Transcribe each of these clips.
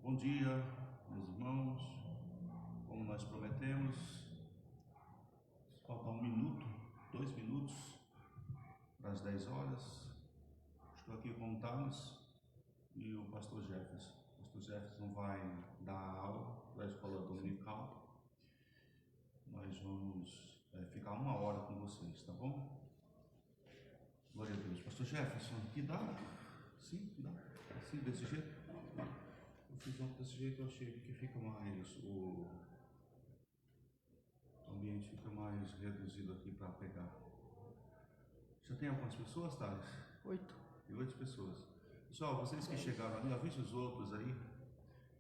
Bom dia, meus irmãos. Como nós prometemos, falta 1 minuto, 2 minutos para as 10 horas. Estou aqui com o Thales e o pastor Jefferson. O pastor Jefferson vai dar aula da escola dominical. Nós vamos ficar 1 hora com vocês, tá bom? Glória a Deus. Pastor Jefferson, aqui dá? Sim, dá. Assim, desse jeito? Eu fiz ontem desse jeito, eu achei que fica mais, o ambiente fica mais reduzido aqui para pegar. Já tem algumas pessoas, Thales? 8. Tem 8 pessoas. Pessoal, vocês que chegaram ali, avise os outros aí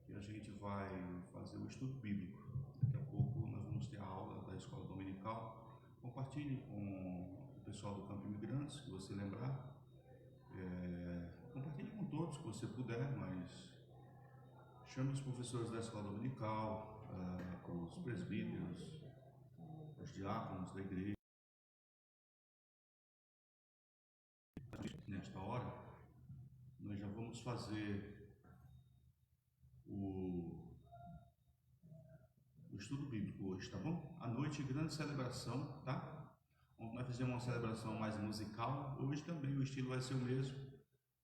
que a gente vai fazer o estudo bíblico. Daqui a pouco nós vamos ter a aula da escola dominical. Compartilhe com o pessoal do Campo Imigrantes, que você lembrar. Compartilhe com todos que você puder, mas chame os professores da escola dominical, os presbíteros, os diáconos da igreja. Nesta hora, nós já vamos fazer o estudo bíblico hoje, tá bom? À noite, grande celebração, tá? Ontem nós fizemos uma celebração mais musical, hoje também o estilo vai ser o mesmo.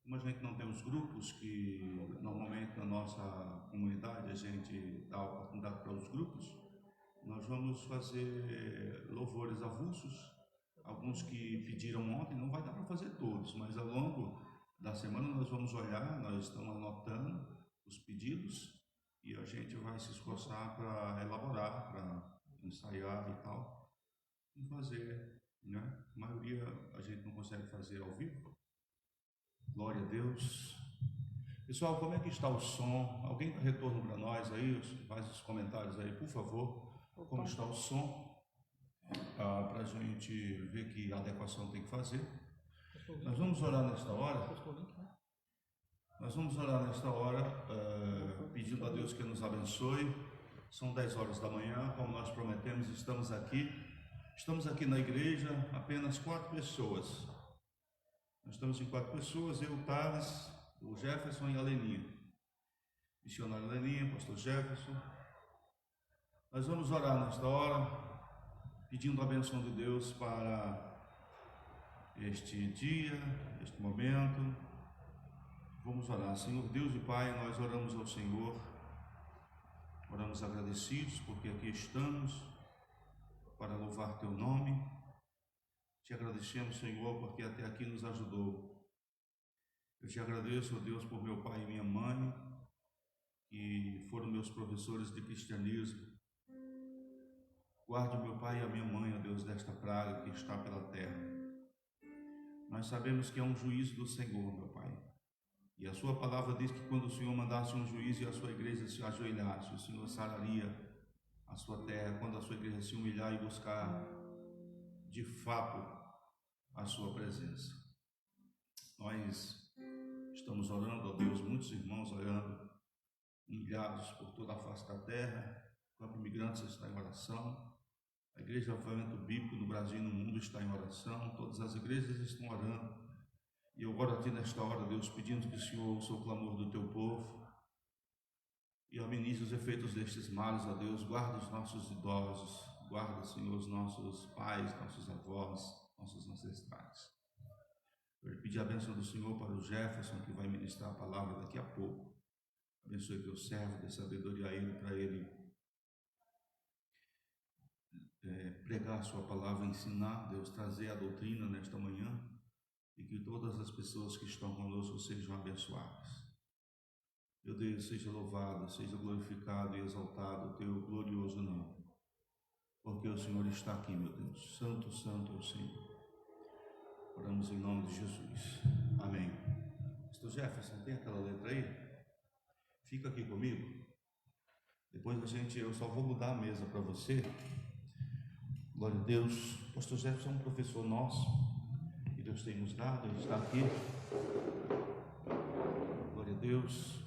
Como a gente não tem os grupos, que normalmente na nossa comunidade a gente dá oportunidade para os grupos, nós vamos fazer louvores avulsos. Alguns que pediram ontem, não vai dar para fazer todos, mas ao longo da semana nós vamos olhar, nós estamos anotando os pedidos e a gente vai se esforçar para elaborar, para ensaiar e tal, e fazer, né? A maioria a gente não consegue fazer ao vivo. Glória a Deus. Pessoal, como é que está o som? Alguém dá retorno para nós aí? Faz os comentários aí, por favor. Como está o som? Para a gente ver que adequação tem que fazer. Nós vamos orar nesta hora. Nós vamos orar nesta hora, pedindo a Deus que nos abençoe. São 10 horas da manhã, como nós prometemos, estamos aqui na igreja, apenas 4 pessoas. Nós estamos em 4 pessoas, eu, o Thales, o Jefferson e a Leninha. Missionário Leninha, pastor Jefferson. Nós vamos orar nesta hora, pedindo a bênção de Deus para este dia, este momento. Vamos orar. Senhor Deus e Pai, nós oramos ao Senhor, oramos agradecidos porque aqui estamos para louvar Teu nome. Te agradecemos, Senhor, porque até aqui nos ajudou. Eu te agradeço, ó Deus, por meu pai e minha mãe, que foram meus professores de cristianismo. Guarde meu pai e a minha mãe, ó Deus, desta praga que está pela terra. Nós sabemos que é um juízo do Senhor, meu Pai. E a sua palavra diz que quando o Senhor mandasse um juízo e a sua igreja se ajoelhasse, o Senhor sararia a sua terra, quando a sua igreja se humilhar e buscar de fato a sua presença. Nós estamos orando, ó Deus, muitos irmãos orando, humilhados por toda a face da terra. O Campo Imigrantes está em oração. A Igreja de Avivamento Bíblico no Brasil e no mundo está em oração. Todas as igrejas estão orando. E eu oro a Ti nesta hora, Deus, pedindo que o Senhor ouça o clamor do Teu povo e amenize os efeitos destes males, ó Deus. Guarda os nossos idosos, guarda, Senhor, os nossos pais, nossos avós, nossos ancestrais. Eu pedi a bênção do Senhor para o Jefferson, que vai ministrar a palavra daqui a pouco. Abençoe Teu servo, dê sabedoria a ele, para ele pregar a Sua palavra, ensinar, Deus, trazer a doutrina nesta manhã, e que todas as pessoas que estão conosco sejam abençoadas. Meu Deus, seja louvado, seja glorificado e exaltado o Teu glorioso nome, porque o Senhor está aqui, meu Deus. Santo, santo é o Senhor. Oramos em nome de Jesus. Amém. Pastor Jefferson, tem aquela letra aí? Fica aqui comigo. Depois eu só vou mudar a mesa para você. Glória a Deus. Pastor Jefferson é um professor nosso, que Deus tem nos dado, ele está aqui. Glória a Deus.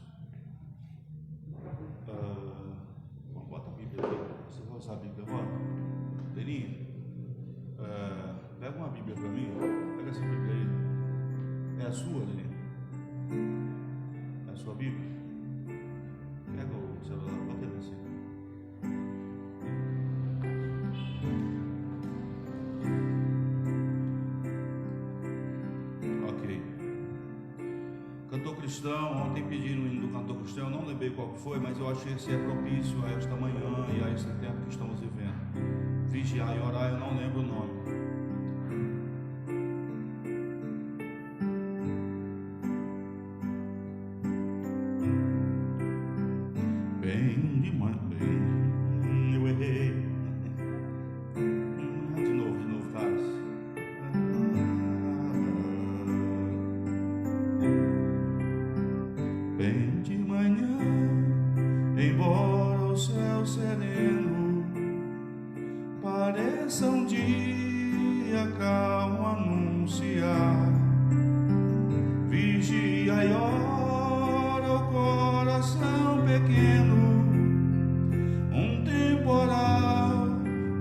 Bota a Bíblia aqui. Você vai usar a Bíblia agora? Leninha, pega uma Bíblia para mim. Pega essa Bíblia aí. É a sua, Leninha? É a sua Bíblia? celular, pode descer. Ok. Cantor cristão, ontem pediram o hino do cantor cristão, eu não lembrei qual que foi, mas eu achei que esse é propício a esta manhã e a esse tempo que estamos vivendo. Vigiar e orar, eu não lembro o nome. Bem de manhã, bem, eu errei. De novo, faz. Bem de manhã, embora o céu sereno pareça um dia calmo anunciar, vigia e ora o coração pequeno, um temporal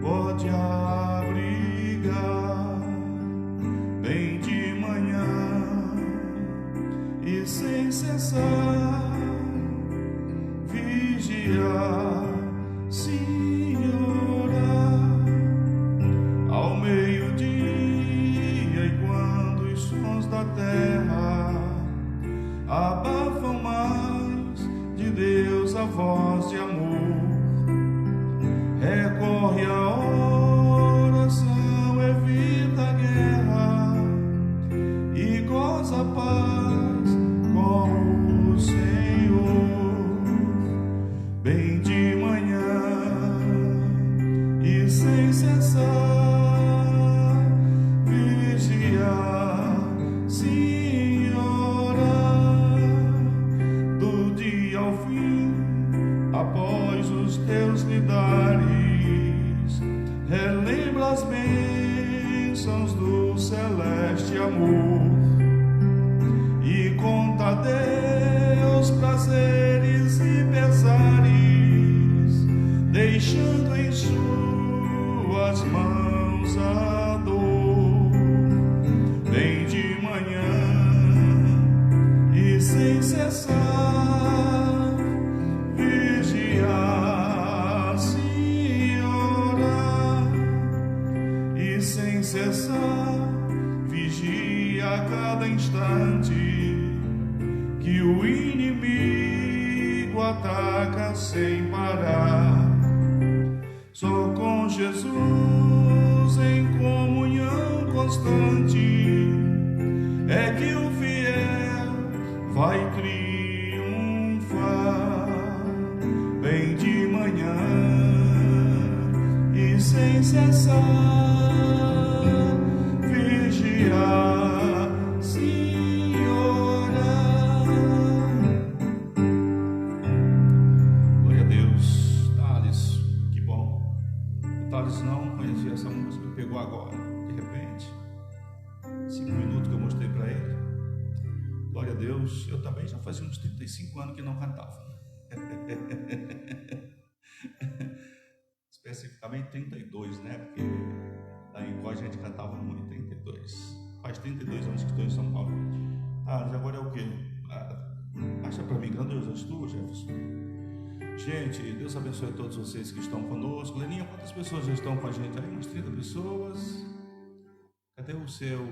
pode abrigar. Bem de manhã e sem cessar, vigiar, Senhora, ao meio-dia e quando os sons da terra abafam mais de Deus a voz de amor, recorre à oração, evita a guerra e goza a paz com o Senhor. Bem de manhã e sem cessar, vigiar, Senhora, do dia ao fim, após os teus lidares, relembra as bênçãos do celeste amor e conta a Deus prazeres e pesares, deixando em suas mãos a dor. Bem de manhã e sem cessar, vigiar, Senhora, e sem cessar, vigia a cada instante que o inimigo ataca sem parar. Só com Jesus em comunhão constante é que o fiel vai triunfar. Bem de manhã e sem cessar, vigiar, Senhora. Glória a Deus. Thales, que bom. O Thales não conhecia essa música, pegou agora, de repente. 5 minutos que eu mostrei para ele. Glória a Deus. Eu também já fazia uns 35 anos que não cantava. Especificamente 32, né? Porque lá em Góis a gente cantava muito. 32. Faz 32 anos que estou em São Paulo. Agora é o quê? Acha para mim, grandioso és tu, Jefferson. Gente, Deus abençoe todos vocês que estão conosco. Leninha, quantas pessoas já estão com a gente aí? Umas 30 pessoas. Cadê o seu?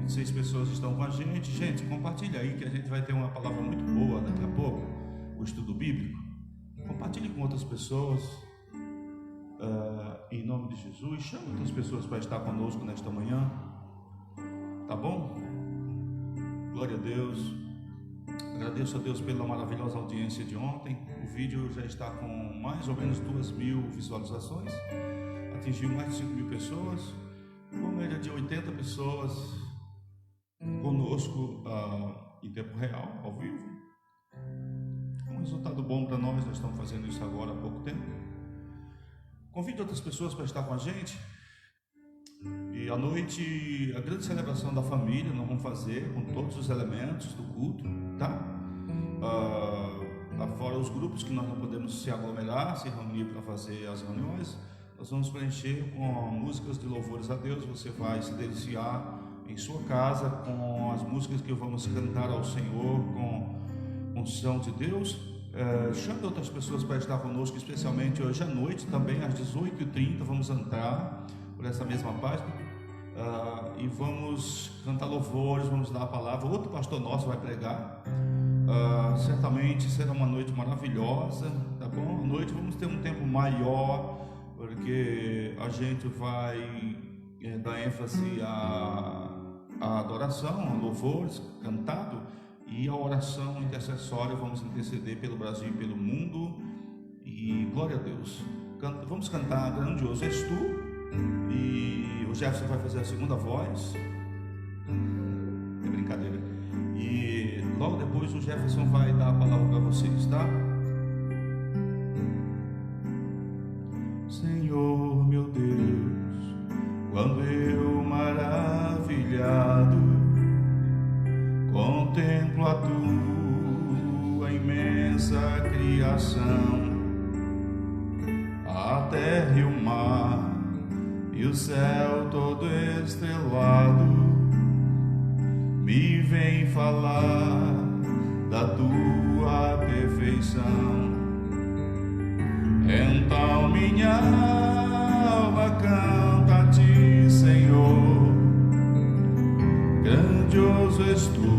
26 pessoas estão com a gente. Gente, compartilha aí que a gente vai ter uma palavra muito boa daqui a pouco. O estudo bíblico. Compartilhe com outras pessoas. Em nome de Jesus. Chama outras pessoas para estar conosco nesta manhã. Tá bom? Glória a Deus. Agradeço a Deus pela maravilhosa audiência de ontem. O vídeo já está com mais ou menos 2.000 visualizações. Atingiu mais de 5.000 pessoas. Com média de 80 pessoas conosco em tempo real, ao vivo. Um resultado bom para nós. Nós estamos fazendo isso agora há pouco tempo. Convide outras pessoas para estar com a gente. E à noite, a grande celebração da família, nós vamos fazer com todos os elementos do culto, tá? Fora os grupos que nós não podemos se aglomerar, se reunir para fazer as reuniões, nós vamos preencher com músicas de louvores a Deus. Você vai se deliciar em sua casa com as músicas que vamos cantar ao Senhor com unção de Deus. Chame outras pessoas para estar conosco, especialmente hoje à noite, também às 18h30, vamos entrar por essa mesma página e vamos cantar louvores, vamos dar a palavra. Outro pastor nosso vai pregar. Certamente será uma noite maravilhosa, tá bom? À noite vamos ter um tempo maior, porque a gente vai dar ênfase à adoração, a louvores cantado, e a oração intercessória. Vamos interceder pelo Brasil e pelo mundo, e glória a Deus. Vamos cantar Grandioso És Tu, e o Jefferson vai fazer a segunda voz. É brincadeira. E logo depois o Jefferson vai dar a palavra para vocês, tá? Senhor meu Deus, quando eu maravilhado contemplo a tua imensa criação, a terra e o mar e o céu todo estrelado, me vem falar da tua perfeição. Então minha alma canta a ti, Senhor. Grandioso és tu,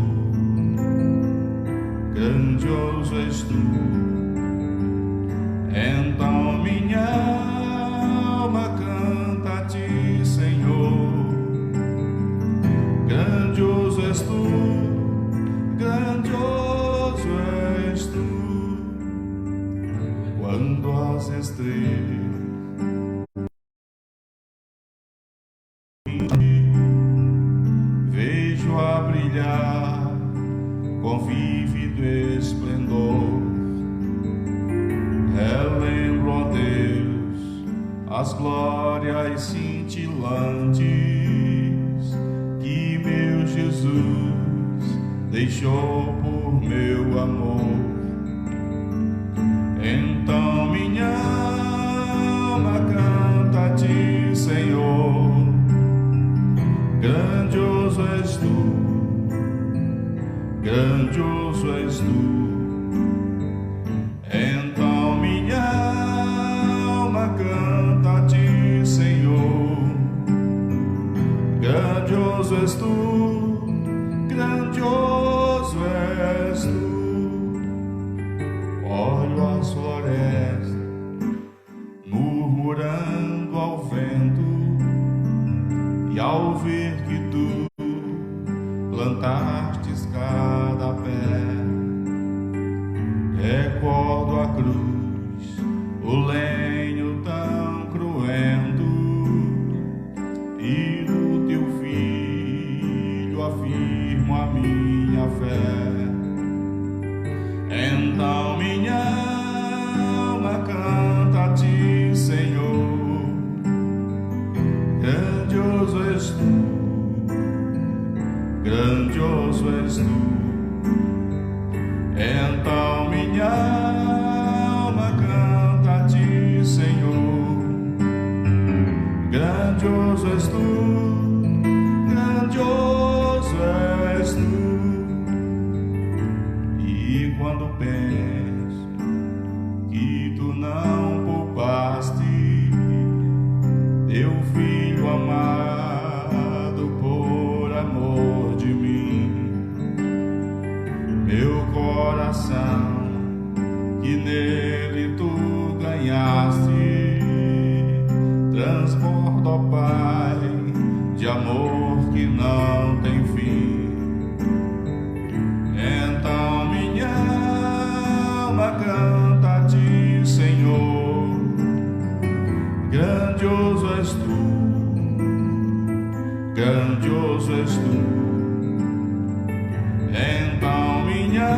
grandioso és tu. Então minha alma canta a ti, Senhor. Grandioso és tu, grandioso és tu. Quando as estrelas vejo a brilhar com vívido esplendor, relembro, ó Deus, as glórias cintilantes que meu Jesus deixou por meu amor. Então minha alma canta a ti, Senhor. Grandioso és tu, grandioso és tu. Então minha alma canta a ti, Senhor. Grandioso és tu, grandioso és tu. Olho as florestas murmurando ao vento, e ao ver que tu plantastes cada pé, recordo a cruz, o lenho tão cruento, e no teu filho afirmo a minha fé. Então minha alma canta a ti, Senhor. Grandioso és tu, grandioso és tu. Então minha alma canta a ti, Senhor. Grandioso és tu, grandioso és tu. E quando penso que tu não poupaste teu filho amado por amor de mim, meu coração que nele tu ganhaste transborda, ó Pai, de amor que não tem fim. Então minha alma canta a ti, Senhor. Grandioso és tu, grandioso és tu. Então minha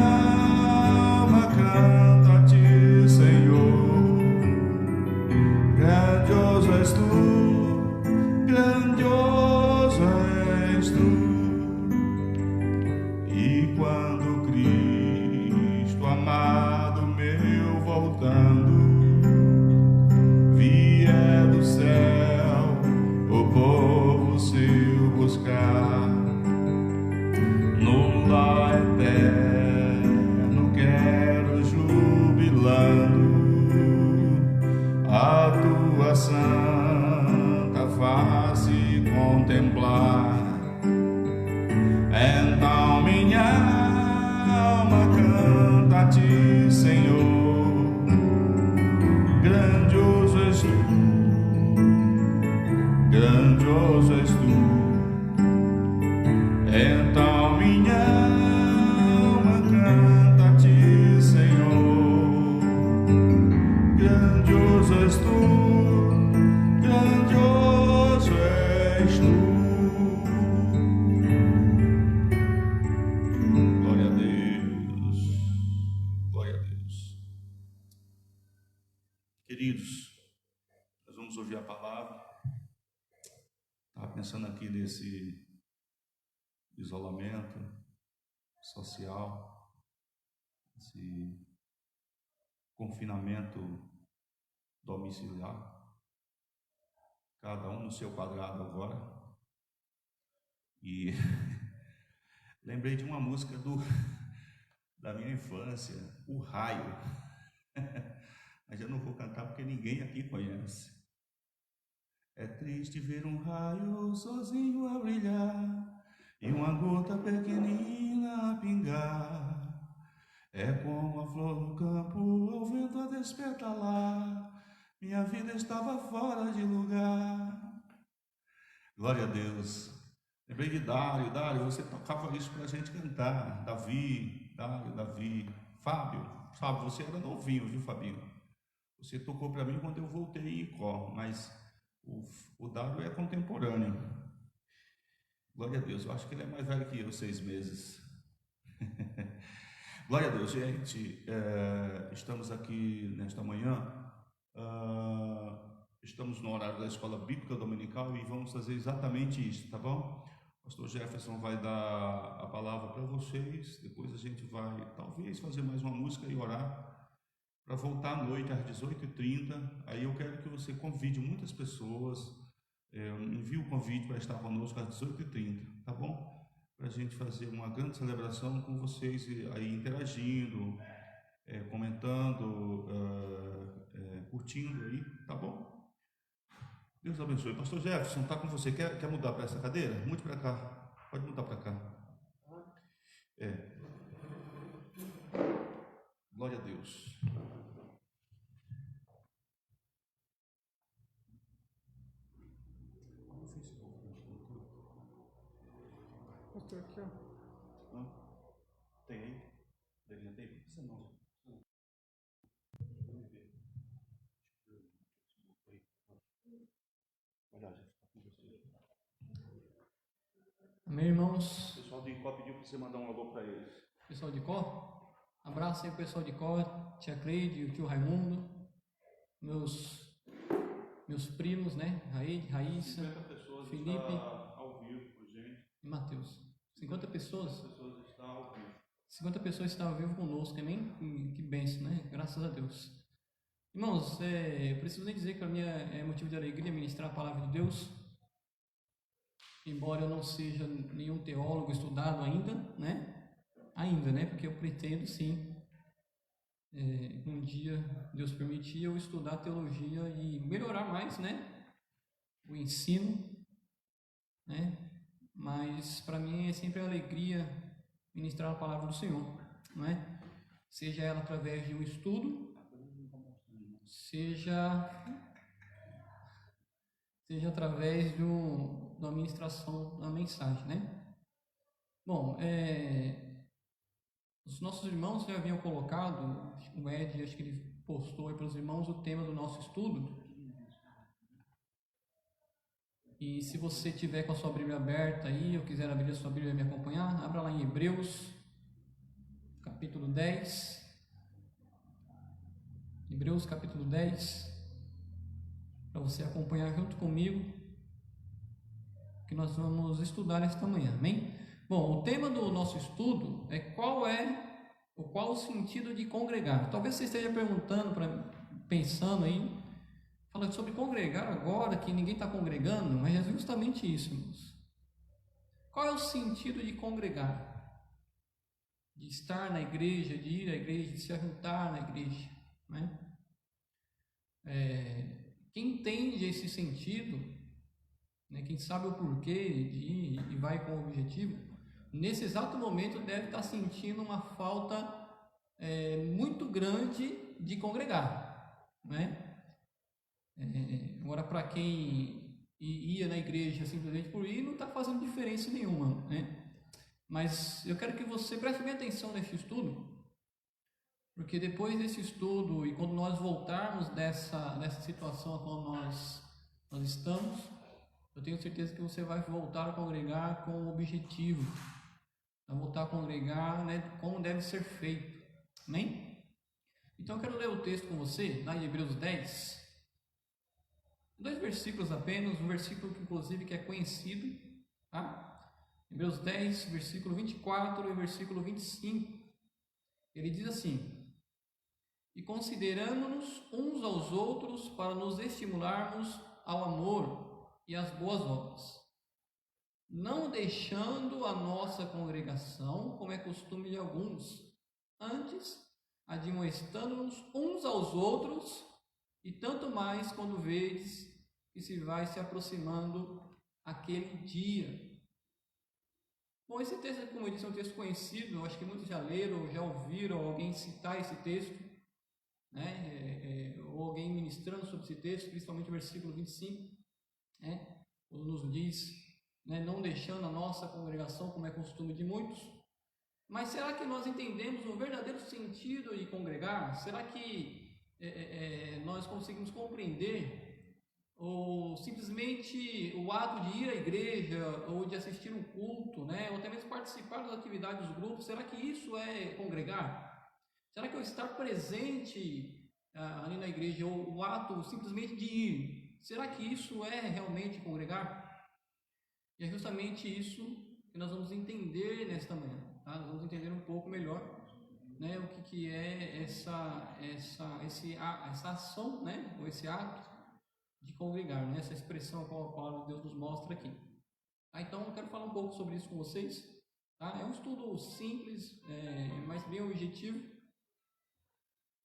alma canta a ti, Senhor. Grandioso és tu, grandioso és tu. E quando Cristo amado meu voltando vier do céu o povo seu buscar, no lar eterno quero jubilar. Senhor, grandioso és tu, grandioso és tu. Então minha alma canta a ti, Senhor, grandioso és tu, grandioso és tu. Glória a Deus, glória a Deus. Queridos, nós vamos ouvir a palavra. Estava pensando aqui nesse isolamento social, esse confinamento domiciliar, cada um no seu quadrado agora, e lembrei de uma música da minha infância, O Raio, mas eu não vou cantar porque ninguém aqui conhece. É triste ver um raio sozinho a brilhar e uma gota pequenina a pingar. É como a flor no campo ao vento a despetalar. Minha vida estava fora de lugar. Glória a Deus. Lembrei de Dário. Dário, você tocava isso pra gente cantar. Davi, Fábio, você era novinho, viu, Fabinho? Você tocou para mim quando eu voltei em Icó, mas o Dário é contemporâneo. Glória a Deus, eu acho que ele é mais velho que eu, 6 meses. Glória a Deus, gente. Estamos aqui nesta manhã, estamos no horário da Escola Bíblica Dominical e vamos fazer exatamente isso, tá bom? O pastor Jefferson vai dar a palavra para vocês, depois a gente vai, talvez, fazer mais uma música e orar, para voltar à noite às 18h30. Aí eu quero que você convide muitas pessoas, envie o convite para estar conosco às 18h30, tá bom? Para a gente fazer uma grande celebração com vocês aí interagindo, comentando, curtindo aí, tá bom? Deus abençoe. Pastor Jefferson, tá com você. Quer mudar para essa cadeira? Mude para cá. Pode mudar para cá. Glória a Deus. Pastor, aqui, ó. Tem aí? Deveria ter? Por que você não? Amém, irmãos? O pessoal do Icó pediu para você mandar um alô para eles. Pessoal de Icó? Abraço aí o pessoal de Icó, tia Cleide, o tio Raimundo, meus primos, né? Raíssa, 50 pessoas Felipe está ao vivo com gente. E Matheus. 50 pessoas? 50 pessoas estão ao vivo. 50 pessoas estão ao vivo conosco, amém? Que bênção, né? Graças a Deus. Irmãos, eu preciso nem dizer que para mim é motivo de alegria ministrar a palavra de Deus. Embora eu não seja nenhum teólogo estudado ainda, né? Porque eu pretendo sim, um dia, Deus permitir, eu estudar teologia e melhorar mais, né? O ensino, né? Mas para mim é sempre alegria ministrar a palavra do Senhor, não é? Seja ela através de um estudo, seja através de uma ministração da mensagem, né? Bom, os nossos irmãos já haviam colocado, o Ed, acho que ele postou aí para os irmãos o tema do nosso estudo. E se você tiver com a sua Bíblia aberta aí, ou quiser abrir a sua Bíblia e me acompanhar, abra lá em Hebreus, capítulo 10. Hebreus, capítulo 10. Para você acompanhar junto comigo, que nós vamos estudar esta manhã, amém? Bom, o tema do nosso estudo é qual o sentido de congregar. Talvez você esteja pensando aí, falando sobre congregar agora, que ninguém está congregando, mas é justamente isso, irmãos. Qual é o sentido de congregar? De estar na igreja, de ir à igreja, de se ajuntar na igreja, né? Quem entende esse sentido, né, quem sabe o porquê de ir e vai com o objetivo, nesse exato momento deve estar sentindo uma falta muito grande de congregar, né? Agora, para quem ia na igreja simplesmente por ir, não está fazendo diferença nenhuma, né? Mas eu quero que você preste bem atenção nesse estudo, porque depois desse estudo e quando nós voltarmos dessa situação a qual nós estamos, eu tenho certeza que você vai voltar a congregar com o objetivo, vai voltar a congregar, né, como deve ser feito. Amém? Então eu quero ler o texto com você, lá em Hebreus 10, 2 versículos apenas, um versículo que inclusive que é conhecido, tá? Hebreus 10, versículo 24 e versículo 25, ele diz assim: e considerando-nos uns aos outros para nos estimularmos ao amor e às boas obras, não deixando a nossa congregação, como é costume de alguns, antes admoestando-nos uns aos outros, e tanto mais quando vedes que se vai se aproximando aquele dia. Bom, esse texto, como eu disse, é um texto conhecido, eu acho que muitos já leram, já ouviram alguém citar esse texto, né? Ou alguém ministrando sobre esse texto, principalmente o versículo 25, né? Quando nos diz, né, não deixando a nossa congregação, como é costume de muitos. Mas será que nós entendemos o verdadeiro sentido de congregar? Será que nós conseguimos compreender ou simplesmente o ato de ir à igreja ou de assistir um culto, né, ou até mesmo participar das atividades dos grupos? Será que isso é congregar? Será que eu estar presente ali na igreja, ou o ato simplesmente de ir, será que isso é realmente congregar? E é justamente isso que nós vamos entender nesta manhã, tá? Nós vamos entender um pouco melhor, né, o que é essa ação, né, ou esse ato de congregar, né? Essa expressão a qual a palavra de Deus nos mostra aqui. Então eu quero falar um pouco sobre isso com vocês. Tá? É um estudo simples, mas bem objetivo.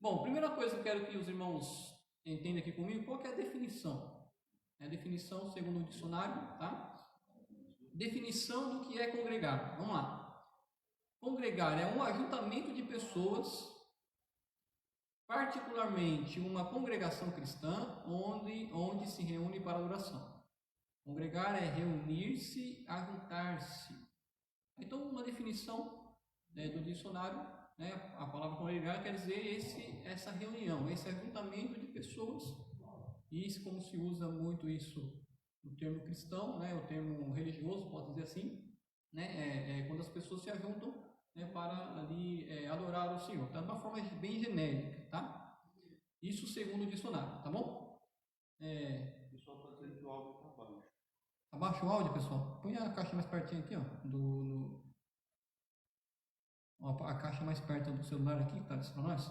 Bom, primeira coisa que eu quero que os irmãos entendam aqui comigo, qual que é a definição? É a definição segundo o dicionário, tá? Definição do que é congregar. Vamos lá. Congregar é um ajuntamento de pessoas, particularmente uma congregação cristã, onde se reúne para adoração. Congregar é reunir-se, ajuntar-se. Então, uma definição, né, do dicionário, né, a palavra congregar quer dizer essa reunião, esse ajuntamento de pessoas. E isso, como se usa muito isso no termo cristão, né, o termo religioso, pode dizer assim, né, quando as pessoas se ajuntam, né, para ali adorar o Senhor. Então, de uma forma bem genérica, tá? Isso segundo o dicionário, tá bom? O pessoal está dizendo que o áudio está baixo. Abaixa o áudio, pessoal. Põe a caixa mais pertinho aqui, ó, a caixa mais perto do celular aqui, tá? Isso para nós.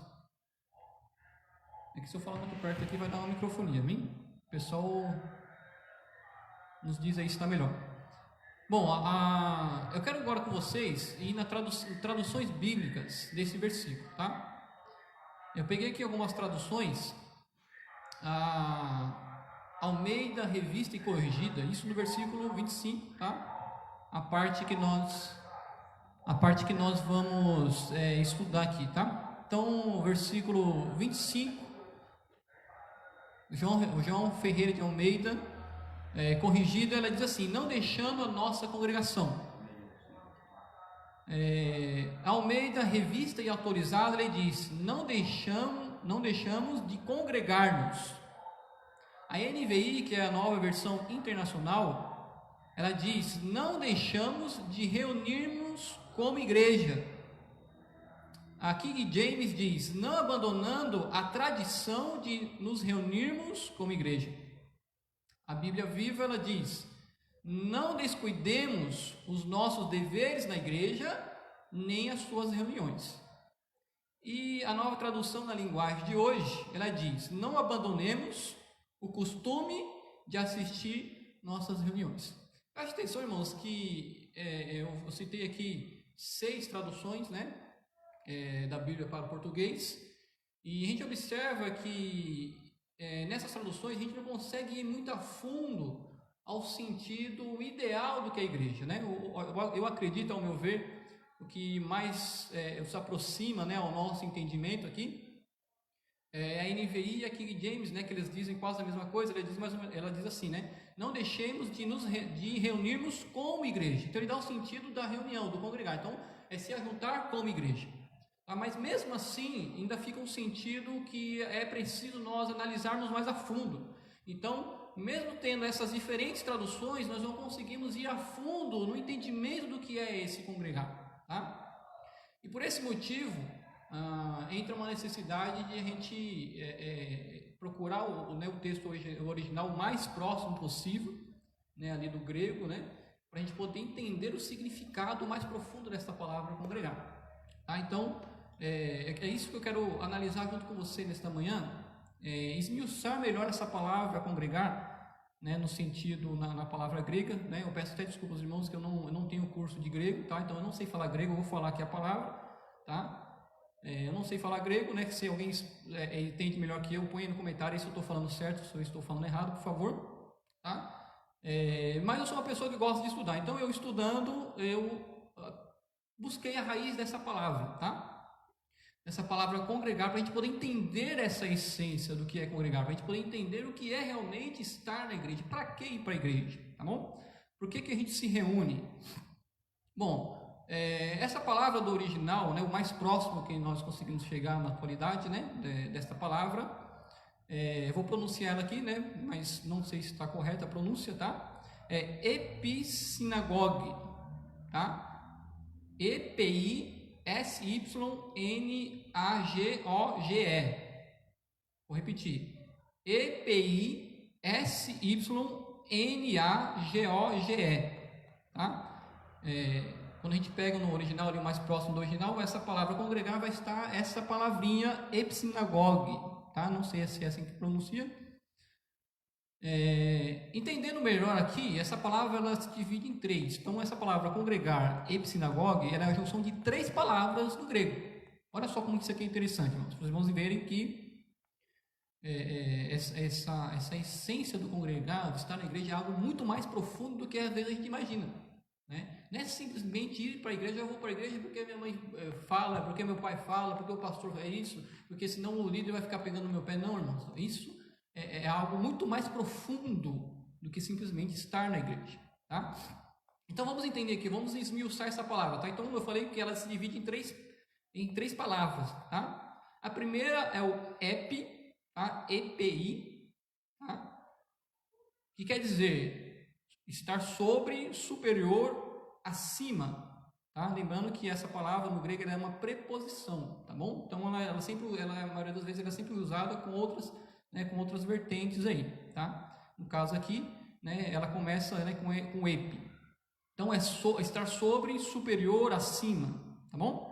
É que se eu falar muito perto aqui vai dar uma microfonia, amém? O pessoal nos diz aí se está melhor. Bom, eu quero agora com vocês ir nas traduções bíblicas desse versículo, tá? Eu peguei aqui algumas traduções, Almeida, Revista e Corrigida, isso no versículo 25, tá? A parte que nós vamos estudar aqui, tá? Então, versículo 25, João Ferreira de Almeida, corrigida, ela diz assim: não deixando a nossa congregação. Almeida, Revista e Autorizada, ele diz: não deixamos de congregar-nos. A NVI, que é a nova versão internacional, ela diz: não deixamos de reunirmos como igreja. A King James diz: não abandonando a tradição de nos reunirmos como igreja. A Bíblia Viva, ela diz: não descuidemos os nossos deveres na igreja, nem as suas reuniões. E a nova tradução na linguagem de hoje, ela diz: não abandonemos o costume de assistir nossas reuniões. Preste atenção, irmãos, que eu citei aqui 6 traduções, né, da Bíblia para o português, e a gente observa que nessas traduções a gente não consegue ir muito a fundo ao sentido ideal do que é a igreja, né? Eu acredito, ao meu ver, o que mais se aproxima, né, ao nosso entendimento aqui, é a NVI e a King James, né, que eles dizem quase a mesma coisa. Ela diz assim, né, não deixemos de reunirmos como igreja. Então ele dá o sentido da reunião, do congregar. Então é se ajuntar como igreja. Mas mesmo assim ainda fica um sentido que é preciso nós analisarmos mais a fundo. Então, mesmo tendo essas diferentes traduções, nós não conseguimos ir a fundo no entendimento do que é esse congregar, tá? E por esse motivo entra uma necessidade de a gente procurar o texto original o mais próximo possível, né, ali do grego, né, para a gente poder entender o significado mais profundo dessa palavra congregar. Tá? Então, é isso que eu quero analisar junto com você nesta manhã, esmiuçar melhor essa palavra congregar, né, no sentido, na palavra grega, né. Eu peço até desculpas aos irmãos que eu não tenho curso de grego, tá? Então eu não sei falar grego, eu vou falar aqui a palavra, tá? Eu não sei falar grego, né? Que se alguém entende melhor que eu, põe no comentário se eu estou falando certo, se eu estou falando errado, por favor, tá? Mas eu sou uma pessoa que gosta de estudar, então eu estudando, eu busquei a raiz dessa palavra, tá? Essa palavra congregar, para a gente poder entender essa essência do que é congregar, para a gente poder entender o que é realmente estar na igreja. Para que ir para a igreja, tá bom? Por que a gente se reúne? Bom, essa palavra do original, né, o mais próximo que nós conseguimos chegar na atualidade, né, desta palavra, eu vou pronunciar ela aqui, né, mas não sei se está correta a pronúncia, tá? Epissinagoge, tá? EpissynagOge. Vou repetir. EpissynagOge, tá? Quando a gente pega no original, ali o mais próximo do original, essa palavra congregar vai estar essa palavrinha epissinagoge, tá? Não sei se é assim que pronuncia. Entendendo melhor aqui, essa palavra ela se divide em três. Então essa palavra congregar, epissinagoge, ela é a junção de três palavras do grego. Olha só como isso aqui é interessante, irmãos. Vocês vão verem que essa essência do congregar, de estar na igreja, é algo muito mais profundo do que às vezes a gente imagina, né? Não é simplesmente ir para a igreja. Eu vou para a igreja porque minha mãe fala, porque meu pai fala, porque o pastor é isso, porque senão o líder vai ficar pegando no meu pé. Não, irmãos, isso é algo muito mais profundo do que simplesmente estar na igreja, tá? Então vamos entender aqui, vamos esmiuçar essa palavra, tá? Então eu falei que ela se divide em três palavras, tá? A primeira é o epi, tá? EPI, tá? Que quer dizer estar sobre, superior, acima, tá? Lembrando que essa palavra no grego ela é uma preposição, tá bom? Então ela a maioria das vezes ela é sempre usada com outras, né, com outras vertentes aí, tá? No caso aqui, né, ela começa, né, com epi. Então é estar sobre, superior, acima, tá bom?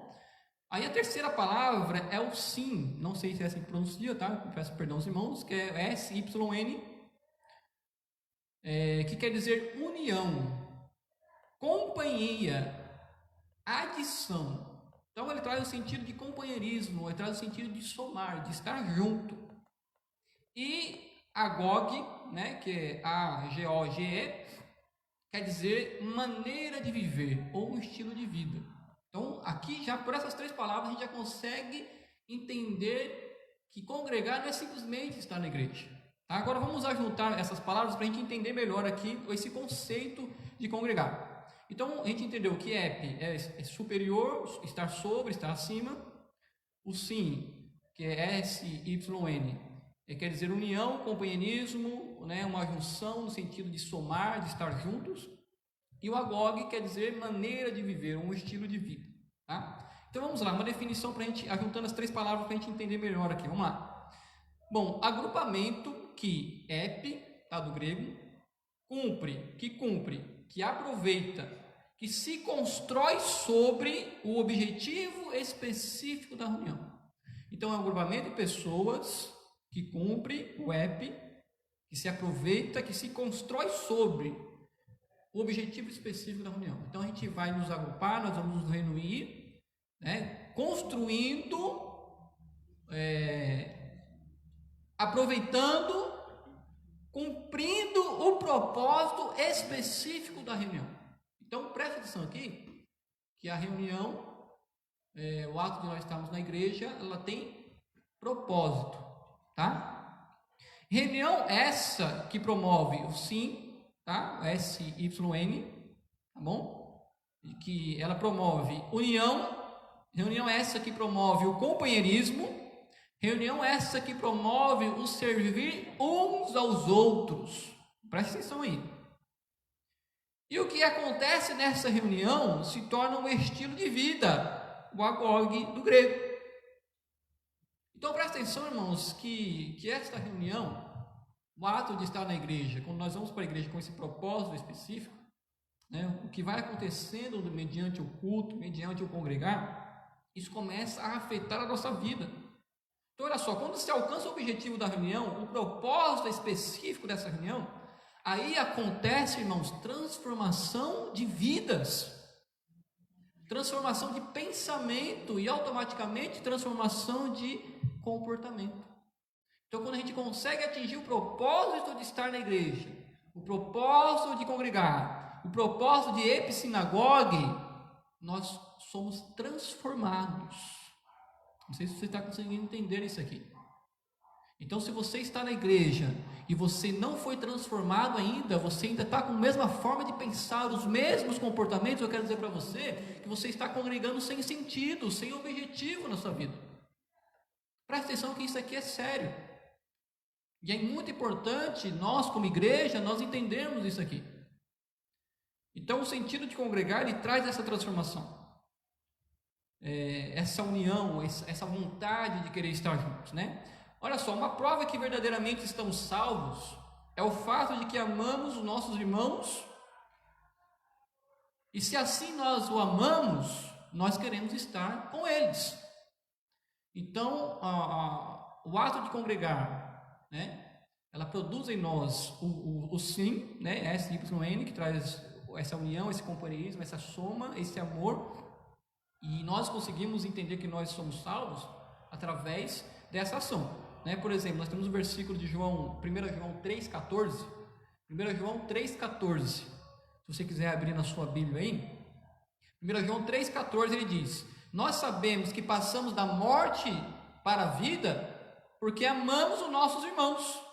Aí a terceira palavra é o sim, não sei se é assim que pronuncia, tá? Peço perdão aos irmãos, que é SYN, que quer dizer união, companhia, adição. Então ele traz o sentido de companheirismo, ele traz o sentido de somar, de estar junto. E agoge, né, que é AGOGE, quer dizer maneira de viver ou um estilo de vida. Então aqui já por essas três palavras a gente já consegue entender que congregar não é simplesmente estar na igreja. Tá? Agora vamos juntar essas palavras para a gente entender melhor aqui esse conceito de congregar. Então a gente entendeu que epi é superior, estar sobre, estar acima. O sim, que é SYN, quer dizer união, companheirismo, né, uma junção no sentido de somar, de estar juntos. E o agoge quer dizer maneira de viver, um estilo de vida. Tá? Então vamos lá, uma definição para a gente, juntando as três palavras para a gente entender melhor aqui. Vamos lá. Bom, agrupamento que epi, tá, do grego, cumpre, que aproveita, que se constrói sobre o objetivo específico da reunião. Então é um agrupamento de pessoas que cumpre o epi, que se aproveita, que se constrói sobre o objetivo específico da reunião. Então a gente vai nos agrupar, nós vamos nos reunir, né, construindo, aproveitando, cumprindo o propósito específico da reunião. Então preste atenção aqui, que a reunião, o ato de nós estarmos na igreja, ela tem propósito, tá? Reunião essa que promove o SYN, tá? SYN, tá bom? Que ela promove união, reunião essa que promove o companheirismo, reunião essa que promove o servir uns aos outros. Presta atenção aí. E o que acontece nessa reunião se torna um estilo de vida, o agog do grego. Então presta atenção, irmãos, que esta reunião, o ato de estar na igreja, quando nós vamos para a igreja com esse propósito específico, né, o que vai acontecendo mediante o culto, mediante o congregar, isso começa a afetar a nossa vida. Então olha só, quando se alcança o objetivo da reunião, o propósito específico dessa reunião, aí acontece, irmãos, transformação de vidas, transformação de pensamento e automaticamente transformação de comportamento. Então, quando a gente consegue atingir o propósito de estar na igreja, o propósito de congregar, o propósito de epissinagogue, nós somos transformados. Não sei se você está conseguindo entender isso aqui. Então, se você está na igreja e você não foi transformado ainda, você ainda está com a mesma forma de pensar, os mesmos comportamentos, eu quero dizer para você que você está congregando sem sentido, sem objetivo na sua vida. Presta atenção que isso aqui é sério. E é muito importante nós, como igreja, nós entendermos isso aqui. Então, o sentido de congregar, ele traz essa transformação. Essa união, essa vontade de querer estar juntos, né? Olha só, uma prova que verdadeiramente estamos salvos é o fato de que amamos os nossos irmãos, e se assim nós o amamos, nós queremos estar com eles. Então, o ato de congregar, né, ela produz em nós o SYN, né, SYN, que traz essa união, esse companheirismo, essa soma, esse amor, e nós conseguimos entender que nós somos salvos através dessa ação. Né? Por exemplo, nós temos o versículo de 1 João 3,14. 1 João 3,14. Se você quiser abrir na sua Bíblia aí. 1 João 3,14 ele diz: nós sabemos que passamos da morte para a vida porque amamos os nossos irmãos.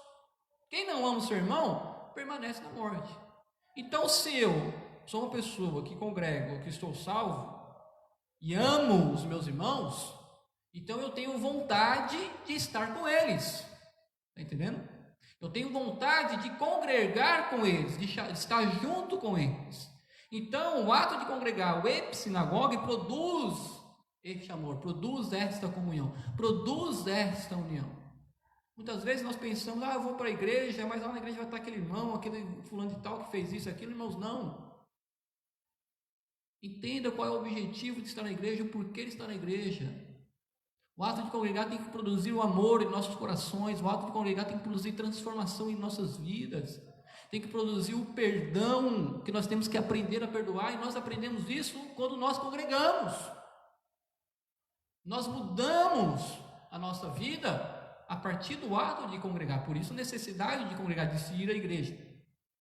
Quem não ama o seu irmão, permanece na morte. Então, se eu sou uma pessoa que congrego, que estou salvo, e amo os meus irmãos, então eu tenho vontade de estar com eles. Está entendendo? Eu tenho vontade de congregar com eles, de estar junto com eles. Então o ato de congregar, o epissinagogue, produz este amor, produz esta comunhão, produz esta união. Muitas vezes nós pensamos, eu vou para a igreja, mas lá na igreja vai estar aquele irmão, aquele fulano de tal que fez isso, aquilo. Irmãos, não. Entenda qual é o objetivo de estar na igreja, o porquê de estar na igreja. O ato de congregar tem que produzir o amor em nossos corações, o ato de congregar tem que produzir transformação em nossas vidas, tem que produzir o perdão, que nós temos que aprender a perdoar, e nós aprendemos isso quando nós congregamos. Nós mudamos a nossa vida a partir do ato de congregar, por isso a necessidade de congregar, de se ir à igreja.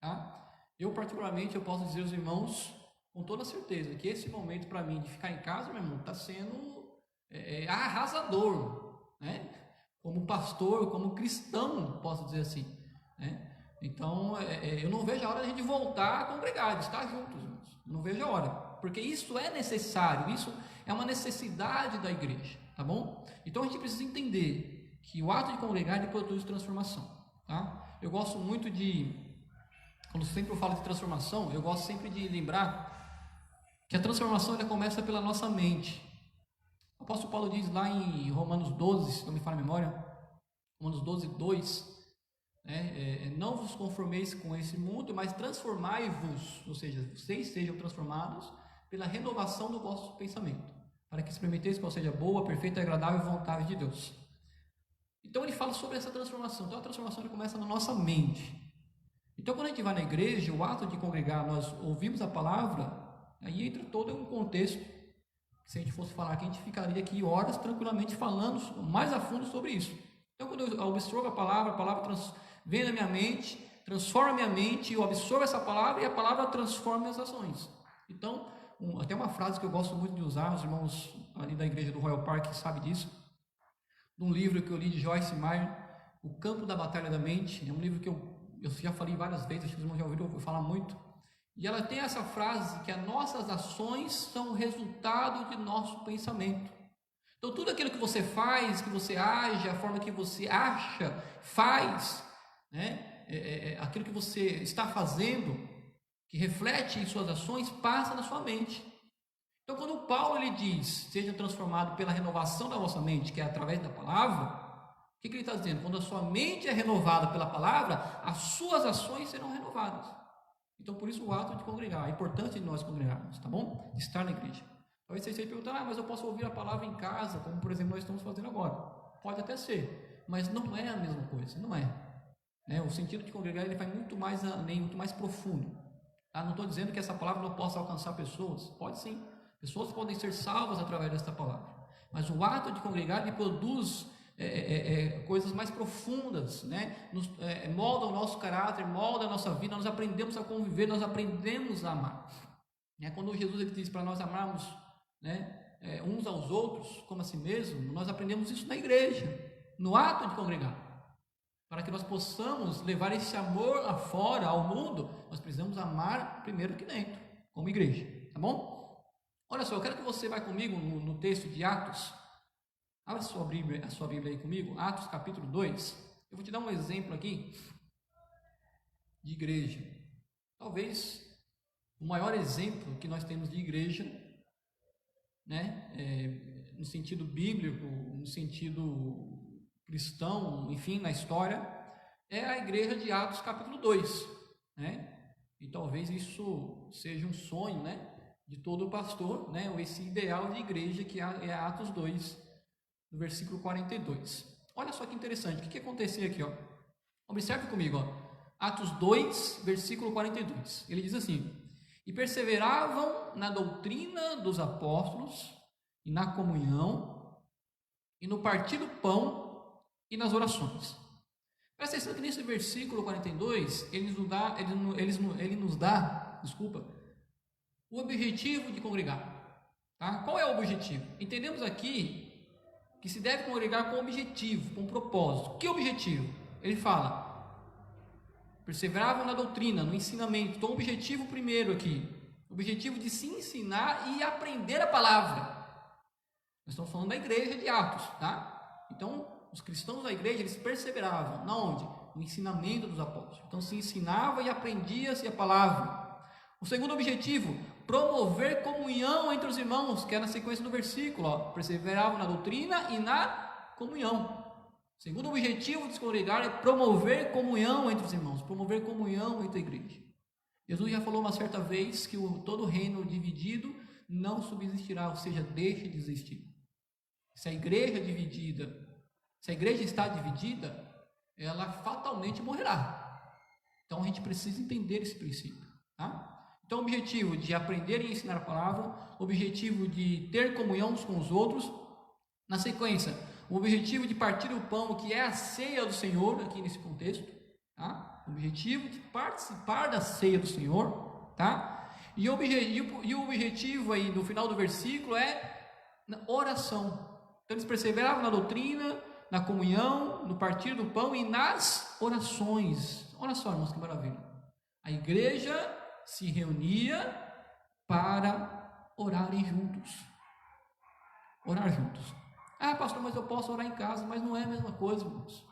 Tá? Eu particularmente, eu posso dizer aos irmãos, com toda certeza, que esse momento para mim de ficar em casa, meu irmão, está sendo arrasador, né? Como pastor, como cristão, posso dizer assim, né? Então, eu não vejo a hora de a gente voltar a congregar, de estar juntos, irmãos. Não vejo a hora, porque isso é necessário, isso é uma necessidade da igreja, tá bom? Então, a gente precisa entender que o ato de congregar, ele produz transformação, tá? Eu gosto muito quando sempre eu falo de transformação, eu gosto sempre de lembrar que a transformação ela começa pela nossa mente. O apóstolo Paulo diz lá em Romanos 12, se não me falha a memória, Romanos 12, 2, não vos conformeis com esse mundo, mas transformai-vos, ou seja, vocês sejam transformados pela renovação do vosso pensamento, para que experimenteis qual seja boa, perfeita e agradável vontade de Deus. Então ele fala sobre essa transformação. Então a transformação ela começa na nossa mente. Então quando a gente vai na igreja, o ato de congregar, nós ouvimos a palavra, aí entra todo um contexto. Se a gente fosse falar aqui, a gente ficaria aqui horas tranquilamente falando mais a fundo sobre isso. Então quando eu absorvo a palavra vem na minha mente, transforma a minha mente, eu absorvo essa palavra e a palavra transforma as ações. Então até uma frase que eu gosto muito de usar, os irmãos ali da igreja do Royal Park sabem disso, de um livro que eu li de Joyce Meyer, O Campo da Batalha da Mente. É um livro que eu já falei várias vezes, acho que os irmãos já ouviram eu falar muito. E ela tem essa frase que as nossas ações são o resultado de nosso pensamento. Então, tudo aquilo que você faz, que você age, a forma que você acha, faz, né? Aquilo que você está fazendo, que reflete em suas ações, passa na sua mente. Então, quando Paulo ele diz, seja transformado pela renovação da vossa mente, que é através da palavra, o que ele está dizendo? Quando a sua mente é renovada pela palavra, as suas ações serão renovadas. Então, por isso o ato de congregar, é importante nós congregarmos, tá bom? De estar na igreja. Talvez vocês perguntem, mas eu posso ouvir a palavra em casa, como por exemplo nós estamos fazendo agora. Pode até ser, mas não é a mesma coisa, não é. O sentido de congregar ele vai muito mais além, muito mais profundo. Tá? Não estou dizendo que essa palavra não possa alcançar pessoas, pode sim. Pessoas podem ser salvas através desta palavra. Mas o ato de congregar ele produz coisas mais profundas, né? Molda o nosso caráter, molda a nossa vida, nós aprendemos a conviver, nós aprendemos a amar. Quando Jesus ele diz para nós amarmos, né, uns aos outros como a si mesmo, nós aprendemos isso na igreja, no ato de congregar. Para que nós possamos levar esse amor afora, ao mundo, nós precisamos amar primeiro aqui dentro, como igreja, tá bom? Olha só, eu quero que você vá comigo no texto de Atos. Abra a sua Bíblia aí comigo, Atos capítulo 2. Eu vou te dar um exemplo aqui de igreja. Talvez o maior exemplo que nós temos de igreja, né, no sentido bíblico, no sentido cristão, enfim, na história, é a igreja de Atos capítulo 2, né? E talvez isso seja um sonho, né, de todo pastor, né, ou esse ideal de igreja que é Atos 2, no versículo 42. Olha só que interessante, o que aconteceu aqui, ó? Observe comigo, ó. Atos 2, versículo 42. Ele diz assim: e perseveravam na doutrina dos apóstolos, e na comunhão, e no partir do pão, e nas orações. Presta atenção que nesse versículo 42, ele nos dá, o objetivo de congregar. Tá? Qual é o objetivo? Entendemos aqui que se deve congregar com objetivo, com propósito. Que objetivo? Ele fala, perseveravam na doutrina, no ensinamento. Então, o objetivo primeiro aqui, o objetivo de se ensinar e aprender a palavra. Nós estamos falando da igreja de Atos, tá? Então, os cristãos da igreja, eles perseveravam, na onde? No ensinamento dos apóstolos. Então, se ensinava e aprendia-se a palavra. O segundo objetivo, promover comunhão entre os irmãos, que é na sequência do versículo, ó, perseveravam na doutrina e na comunhão. O segundo objetivo de se congregar é promover comunhão entre os irmãos, promover comunhão entre a igreja. Jesus já falou uma certa vez que todo reino dividido não subsistirá, ou seja, deixa de existir. Se a igreja está dividida, ela fatalmente morrerá. Então a gente precisa entender esse princípio, tá? Então, o objetivo de aprender e ensinar a palavra, o objetivo de ter comunhão uns com os outros. Na sequência, o objetivo de partir o pão, que é a ceia do Senhor, aqui nesse contexto, tá? O objetivo de participar da ceia do Senhor, tá? E o objetivo aí, no final do versículo, é oração. Então, eles perseveravam na doutrina, na comunhão, no partir do pão e nas orações. Olha só, irmãos, que maravilha. A igreja se reunia para orarem juntos. Orar juntos. Ah, pastor, mas eu posso orar em casa, mas não é a mesma coisa, irmãos.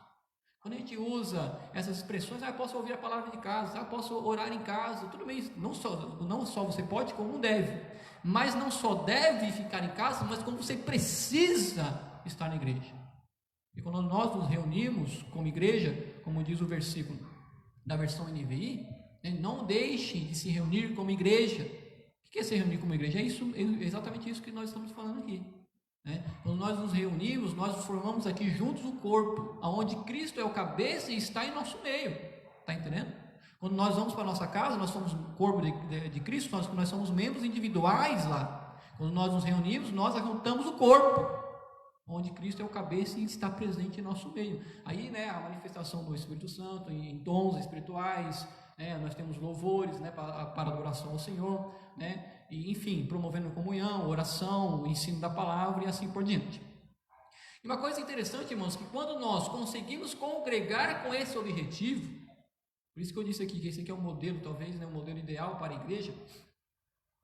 Quando a gente usa essas expressões, eu posso ouvir a palavra de casa, posso orar em casa, tudo bem, não só você pode, como deve. Mas não só deve ficar em casa, mas como você precisa estar na igreja. E quando nós nos reunimos como igreja, como diz o versículo da versão NVI, não deixem de se reunir como igreja. O que é se reunir como igreja? É exatamente isso que nós estamos falando aqui. Quando nós nos reunimos, nós formamos aqui juntos o corpo, onde Cristo é o cabeça e está em nosso meio. Está entendendo? Quando nós vamos para a nossa casa, nós somos o corpo de Cristo, nós somos membros individuais lá. Quando nós nos reunimos, nós ajuntamos o corpo, onde Cristo é o cabeça e está presente em nosso meio. Aí, a manifestação do Espírito Santo em dons espirituais, nós temos louvores, para adoração ao Senhor, E, enfim, promovendo comunhão, oração, ensino da palavra e assim por diante. E uma coisa interessante, irmãos, que quando nós conseguimos congregar com esse objetivo, por isso que eu disse aqui que esse aqui é um modelo, talvez, né, um modelo ideal para a igreja,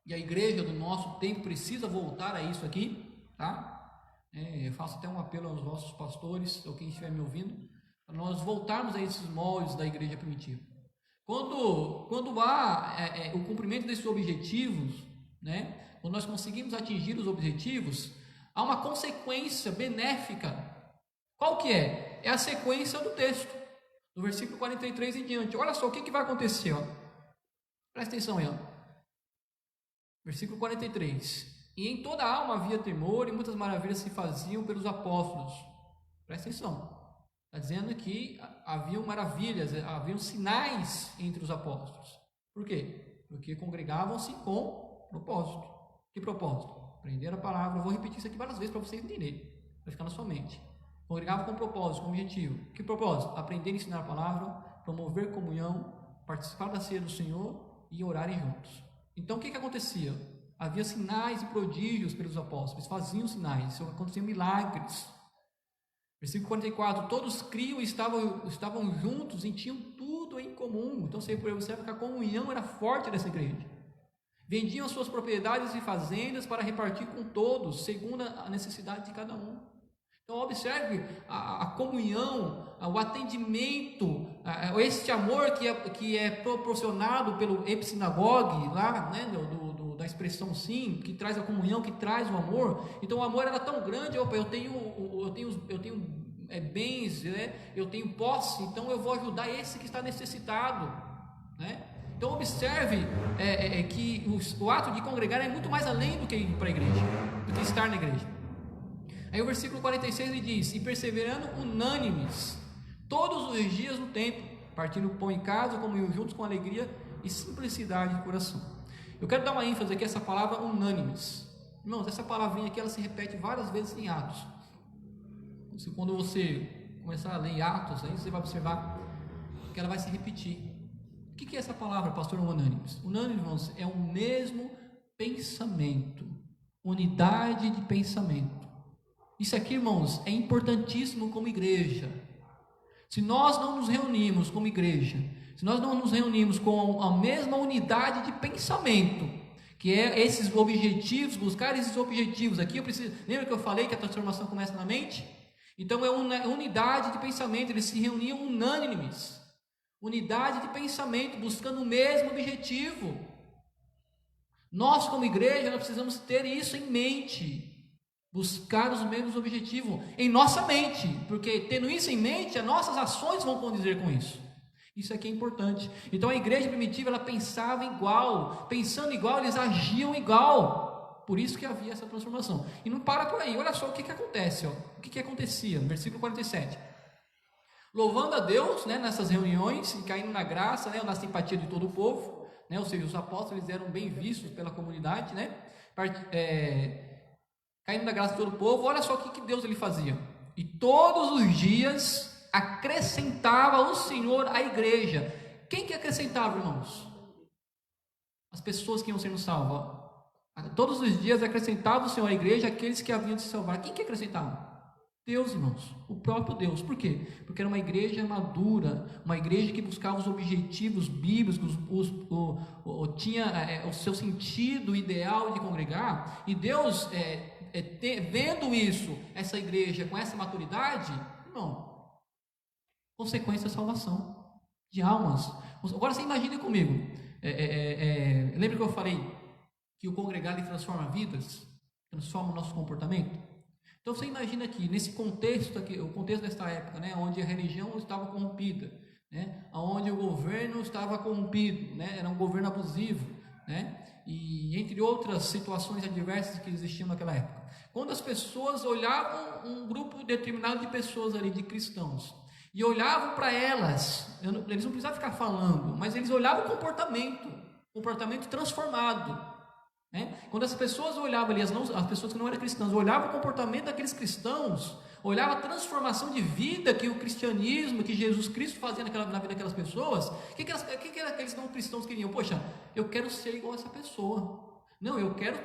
e a igreja do nosso tempo precisa voltar a isso aqui, tá? Eu faço até um apelo aos vossos pastores, ou quem estiver me ouvindo, para nós voltarmos a esses moldes da igreja primitiva. Quando há o cumprimento desses objetivos, né, quando nós conseguimos atingir os objetivos, há uma consequência benéfica. Qual que é? É a sequência do texto, do versículo 43 em diante. Olha só o que vai acontecer. Ó. Presta atenção aí. Ó. Versículo 43. E em toda a alma havia temor, e muitas maravilhas se faziam pelos apóstolos. Presta atenção. Está dizendo que haviam maravilhas, haviam sinais entre os apóstolos. Por quê? Porque congregavam-se com propósito. Que propósito? Aprender a palavra. Eu vou repetir isso aqui várias vezes para vocês entenderem, para ficar na sua mente. Congregavam com propósito, com objetivo. Que propósito? Aprender a ensinar a palavra, promover comunhão, participar da ceia do Senhor e orarem juntos. Então o que acontecia? Havia sinais e prodígios pelos apóstolos, eles faziam sinais, aconteciam milagres. Versículo 44, todos criam e estavam juntos e tinham tudo em comum. Então você observa que a comunhão era forte dessa igreja. Vendiam suas propriedades e fazendas para repartir com todos, segundo a necessidade de cada um. Então observe a comunhão, o atendimento, este amor que é proporcionado pelo epsinagogue, lá, né, da expressão sim, que traz a comunhão, que traz o amor. Então o amor era tão grande, eu tenho bens, né, eu tenho posse, então eu vou ajudar esse que está necessitado, né? Então observe que o ato de congregar é muito mais além do que ir para a igreja, do que estar na igreja. Aí o versículo 46 ele diz: e perseverando unânimes todos os dias no templo, partindo o pão em casa, comunhão juntos com alegria e simplicidade de coração. Eu quero dar uma ênfase aqui a essa palavra unânimes. Irmãos, essa palavrinha aqui ela se repete várias vezes em Atos. Quando você começar a ler Atos, aí você vai observar que ela vai se repetir. O que é essa palavra, pastor, unânimes? Unânimes, irmãos, é o mesmo pensamento, unidade de pensamento. Isso aqui, irmãos, é importantíssimo como igreja. Se nós não nos reunimos como igreja, se nós não nos reunimos com a mesma unidade de pensamento, que é esses objetivos, buscar esses objetivos aqui, lembra que eu falei que a transformação começa na mente? Então é uma unidade de pensamento, eles se reuniam unânimes, unidade de pensamento, buscando o mesmo objetivo. Nós como igreja, nós precisamos ter isso em mente, buscar os mesmos objetivos em nossa mente, porque tendo isso em mente, as nossas ações vão condizer com isso. Isso aqui é importante. Então a igreja primitiva, ela pensava igual, pensando igual, eles agiam igual. Por isso que havia essa transformação. E não para por aí, olha só o que acontece. Ó. O que acontecia no versículo 47. Louvando a Deus, né, nessas reuniões, e caindo na graça, né, na simpatia de todo o povo, né, ou seja, os apóstolos eles eram bem vistos pela comunidade, né, caindo na graça de todo o povo. Olha só o que Deus ele fazia. E todos os dias acrescentava o Senhor à igreja. Quem que acrescentava, irmãos? As pessoas que iam sendo salvas. Todos os dias acrescentava o Senhor à igreja aqueles que haviam de se salvar. Quem que acrescentava? Deus, irmãos, o próprio Deus. Por quê? Porque era uma igreja madura, uma igreja que buscava os objetivos bíblicos, tinha o seu sentido ideal de congregar, e Deus, vendo isso, essa igreja com essa maturidade, irmão, consequência da salvação de almas. Agora você imagine comigo, lembra que eu falei que o congregar ele transforma vidas, transforma o nosso comportamento? Então você imagina aqui, nesse contexto aqui, o contexto desta época, né, onde a religião estava corrompida, né, onde o governo estava corrompido, né, era um governo abusivo, né, e entre outras situações adversas que existiam naquela época. Quando as pessoas olhavam um grupo determinado de pessoas ali, de cristãos, e olhavam para elas, eles não precisavam ficar falando, mas eles olhavam o comportamento transformado. Né? Quando as pessoas olhavam ali, as pessoas que não eram cristãs, olhavam o comportamento daqueles cristãos, olhavam a transformação de vida que o cristianismo, que Jesus Cristo fazia na vida daquelas pessoas, o que aqueles não cristãos queriam? Poxa, eu quero ser igual a essa pessoa. Não, eu quero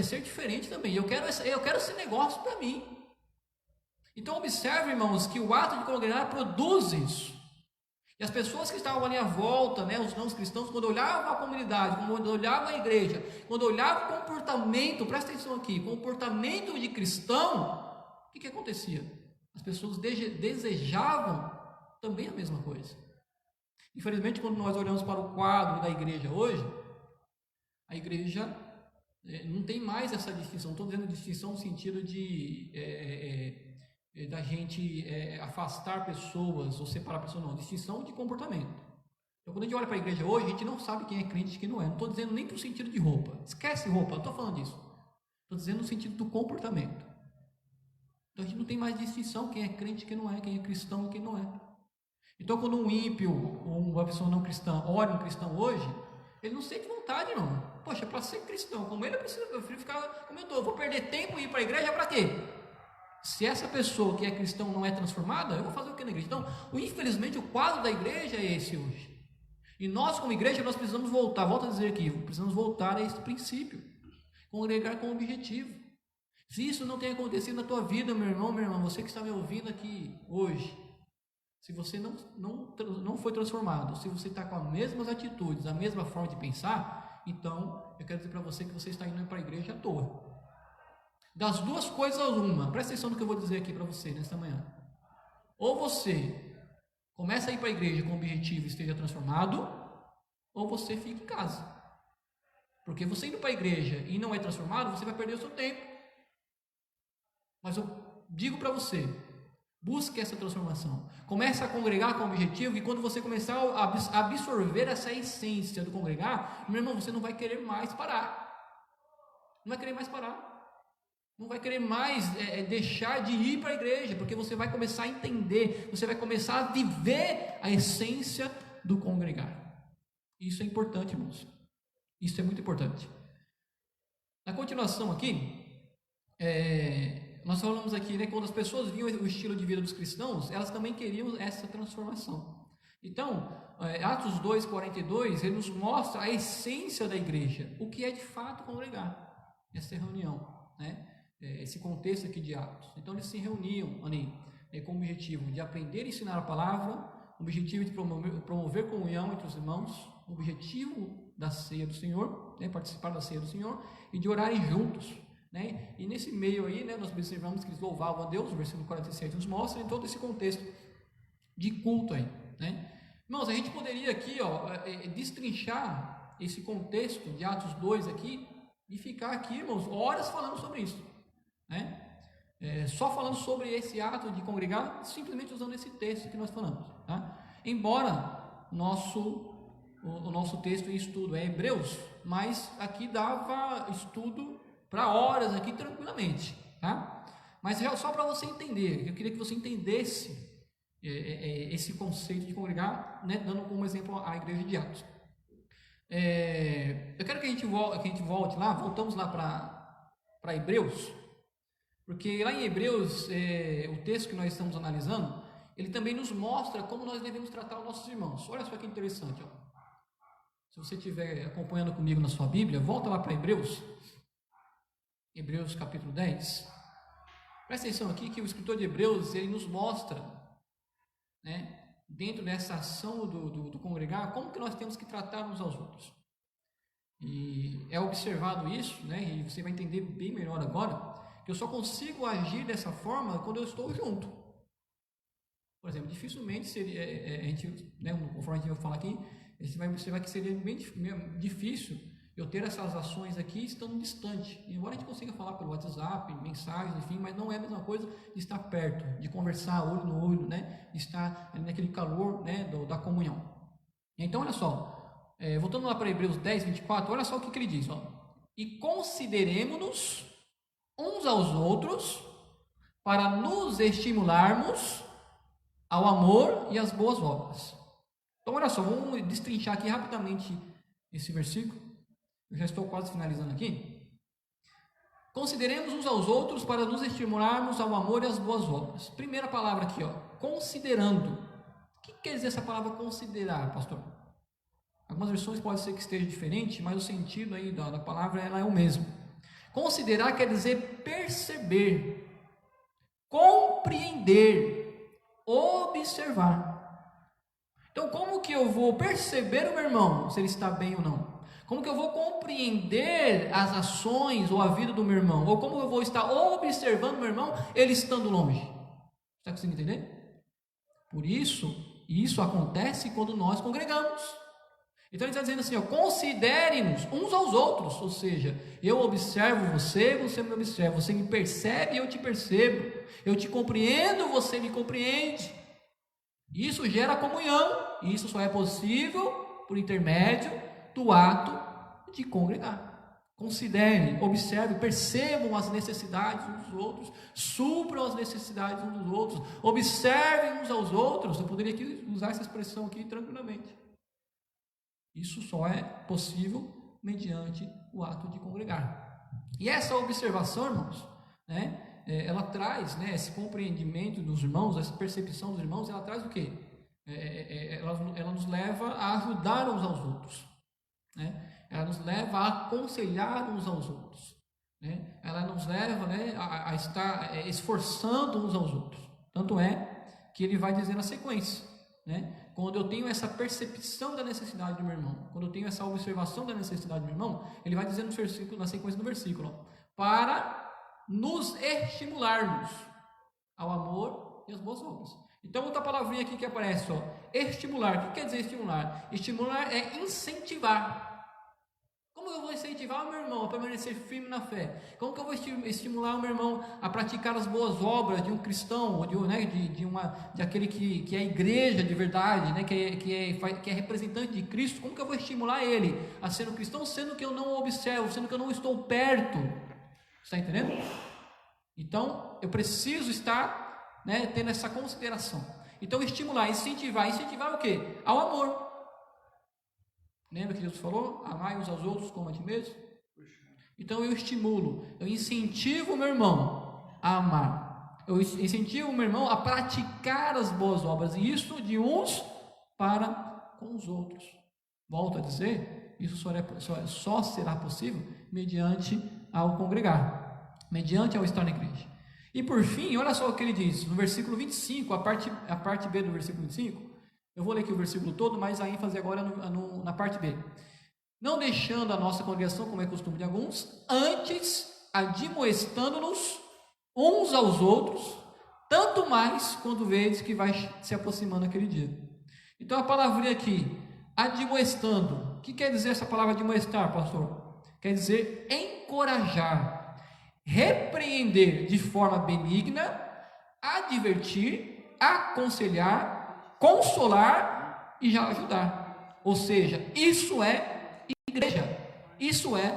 ser diferente também. Eu quero esse negócio para mim. Então observe, irmãos, que o ato de congregar produz isso. E as pessoas que estavam ali à volta, né, os não cristãos, quando olhavam a comunidade, quando olhavam a igreja, quando olhavam o comportamento, presta atenção aqui, comportamento de cristão, o que acontecia? As pessoas desejavam também a mesma coisa. Infelizmente, quando nós olhamos para o quadro da igreja hoje, a igreja não tem mais essa distinção. Não estou dizendo distinção no sentido de da gente afastar pessoas ou separar pessoas, não. Distinção de comportamento. Então, quando a gente olha para a igreja hoje, a gente não sabe quem é crente e quem não é. Não estou dizendo nem para o sentido de roupa. Esquece roupa, não estou falando disso. Estou dizendo no sentido do comportamento. Então, a gente não tem mais distinção quem é crente e quem não é, quem é cristão e quem não é. Então, quando um ímpio ou uma pessoa não cristã olha um cristão hoje, ele não sente vontade, não. Poxa, para ser cristão como ele, eu prefiro ficar como eu estou. Eu vou perder tempo e ir para a igreja para quê? Se essa pessoa que é cristão não é transformada, eu vou fazer o que na igreja? Então, infelizmente, o quadro da igreja é esse hoje. E nós, como igreja, nós precisamos voltar, volto a dizer aqui, precisamos voltar a esse princípio. Congregar com objetivo. Se isso não tem acontecido na tua vida, meu irmão, minha irmã, você que está me ouvindo aqui hoje, se você não foi transformado, se você está com as mesmas atitudes, a mesma forma de pensar, então eu quero dizer para você que você está indo para a igreja à toa. Das duas coisas uma, presta atenção no que eu vou dizer aqui para você nesta manhã. Ou você começa a ir para a igreja com o objetivo e esteja transformado, ou você fica em casa. Porque você indo para a igreja e não é transformado, você vai perder o seu tempo. Mas eu digo para você, busque essa transformação. Comece a congregar com o objetivo, e quando você começar a absorver essa essência do congregar, meu irmão, você não vai querer mais parar. Não vai querer mais parar. Não vai querer mais deixar de ir para a igreja, porque você vai começar a entender, você vai começar a viver a essência do congregar. Isso é importante, irmãos. Isso é muito importante. Na continuação aqui, nós falamos aqui, né, quando as pessoas viam o estilo de vida dos cristãos, elas também queriam essa transformação. Então, Atos 2:42, ele nos mostra a essência da igreja, o que é de fato congregar, essa reunião, né? Esse contexto aqui de Atos. Então, eles se reuniam ali com o objetivo de aprender e ensinar a palavra, o objetivo de promover comunhão entre os irmãos, o objetivo da ceia do Senhor, né, participar da ceia do Senhor, e de orarem juntos. Né? E nesse meio aí, né, nós observamos que eles louvavam a Deus, o versículo 47 nos mostra em todo esse contexto de culto aí, né? Irmãos, a gente poderia aqui destrinchar esse contexto de Atos 2 aqui e ficar aqui, irmãos, horas falando sobre isso, né? Só falando sobre esse ato de congregar, simplesmente usando esse texto que nós falamos, tá? Embora o nosso texto em estudo é Hebreus, mas aqui dava estudo para horas aqui tranquilamente, tá? Mas só para você entender, eu queria que você entendesse esse conceito de congregar, né, dando como exemplo a igreja de Atos. Eu quero que a gente volte lá, voltamos lá para Hebreus, porque lá em Hebreus, o texto que nós estamos analisando, ele também nos mostra como nós devemos tratar os nossos irmãos. Olha só que interessante, ó. Se você estiver acompanhando comigo na sua Bíblia, volta lá para Hebreus capítulo 10. Presta atenção aqui que o escritor de Hebreus, ele nos mostra, né, dentro dessa ação do congregar, como que nós temos que tratar uns aos outros. E é observado isso, né, e você vai entender bem melhor agora, que eu só consigo agir dessa forma quando eu estou junto. Por exemplo, dificilmente seria, a gente, né, conforme a gente vai falar aqui, você vai observar que seria bem difícil eu ter essas ações aqui estando distante. Embora a gente consiga falar pelo WhatsApp, mensagens, enfim, mas não é a mesma coisa de estar perto, de conversar olho no olho, né? De estar ali naquele calor, né, da comunhão. Então, olha só, voltando lá para Hebreus 10, 24, olha só o que ele diz, ó. E consideremos-nos uns aos outros para nos estimularmos ao amor e às boas obras. Então, olha só, vamos destrinchar aqui rapidamente esse versículo. Eu já estou quase finalizando aqui. Consideremos uns aos outros para nos estimularmos ao amor e às boas obras. Primeira palavra aqui, ó, considerando. O que quer dizer essa palavra considerar, pastor? Algumas versões pode ser que esteja diferente, mas o sentido aí da palavra ela é o mesmo. Considerar quer dizer perceber, compreender, observar. Então, como que eu vou perceber o meu irmão, se ele está bem ou não? Como que eu vou compreender as ações ou a vida do meu irmão? Ou como eu vou estar observando o meu irmão, ele estando longe? Está conseguindo entender? Por isso, isso acontece quando nós congregamos. Então ele está dizendo assim, considere-nos uns aos outros, ou seja, eu observo você, você me observa, você me percebe, eu te percebo, eu te compreendo, você me compreende. Isso gera comunhão, e isso só é possível por intermédio do ato de congregar. Considerem, observem, percebam as necessidades uns dos outros, supram as necessidades uns dos outros, observem uns aos outros. Eu poderia usar essa expressão aqui tranquilamente. Isso só é possível mediante o ato de congregar. E essa observação, irmãos, ela traz, esse compreendimento dos irmãos, essa percepção dos irmãos, ela traz o quê? Ela nos leva a ajudar uns aos outros, ela nos leva a aconselhar uns aos outros, ela nos leva a estar esforçando uns aos outros. Tanto é que ele vai dizer na sequência, quando eu tenho essa percepção da necessidade do meu irmão, quando eu tenho essa observação da necessidade do meu irmão, ele vai dizer na sequência do versículo, para nos estimularmos ao amor e às boas obras. Então, outra palavrinha aqui que aparece, estimular. O que quer dizer estimular? Estimular é incentivar. Como eu vou incentivar o meu irmão a permanecer firme na fé? Como que eu vou estimular o meu irmão a praticar as boas obras de um cristão, ou de aquele que é a igreja de verdade, que é representante de Cristo? Como que eu vou estimular ele a ser um cristão, sendo que eu não o observo, sendo que eu não estou perto? Está entendendo? Então, eu preciso estar tendo essa consideração. Então, estimular, incentivar o quê? Ao amor. Lembra que Jesus falou? Amai uns aos outros como a ti mesmo? Então, eu estimulo, eu incentivo o meu irmão a amar. Eu incentivo o meu irmão a praticar as boas obras. E isso de uns para com os outros. Volto a dizer, isso só será possível mediante ao congregar, mediante ao estar na igreja. E por fim, olha só o que ele diz no versículo 25, a parte B do versículo 25. Eu vou ler aqui o versículo todo, mas a ênfase agora na parte B. Não deixando a nossa congregação, como é costume de alguns, antes admoestando-nos uns aos outros, tanto mais quando vedes que vai se aproximando aquele dia. Então a palavrinha aqui, admoestando, o que quer dizer essa palavra admoestar, pastor? Quer dizer encorajar, repreender de forma benigna, advertir, aconselhar, consolar e já ajudar. Ou seja, isso é igreja, isso é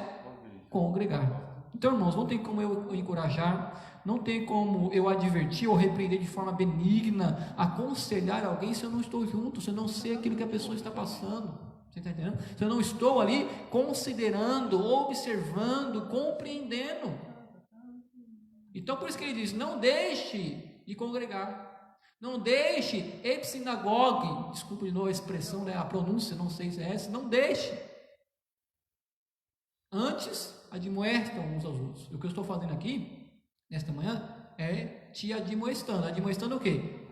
congregar. Então, irmãos, não tem como eu encorajar, não tem como eu advertir ou repreender de forma benigna, aconselhar alguém se eu não estou junto, se eu não sei aquilo que a pessoa está passando. Você está entendendo? Se eu não estou ali considerando, observando, compreendendo. Então, por isso que ele diz, não deixe de congregar. Não deixe epsinagogue, desculpa de novo a expressão, a pronúncia, não sei se é essa, não deixe. Antes, admoestam uns aos outros. O que eu estou fazendo aqui, nesta manhã, é te admoestando. Admoestando o quê?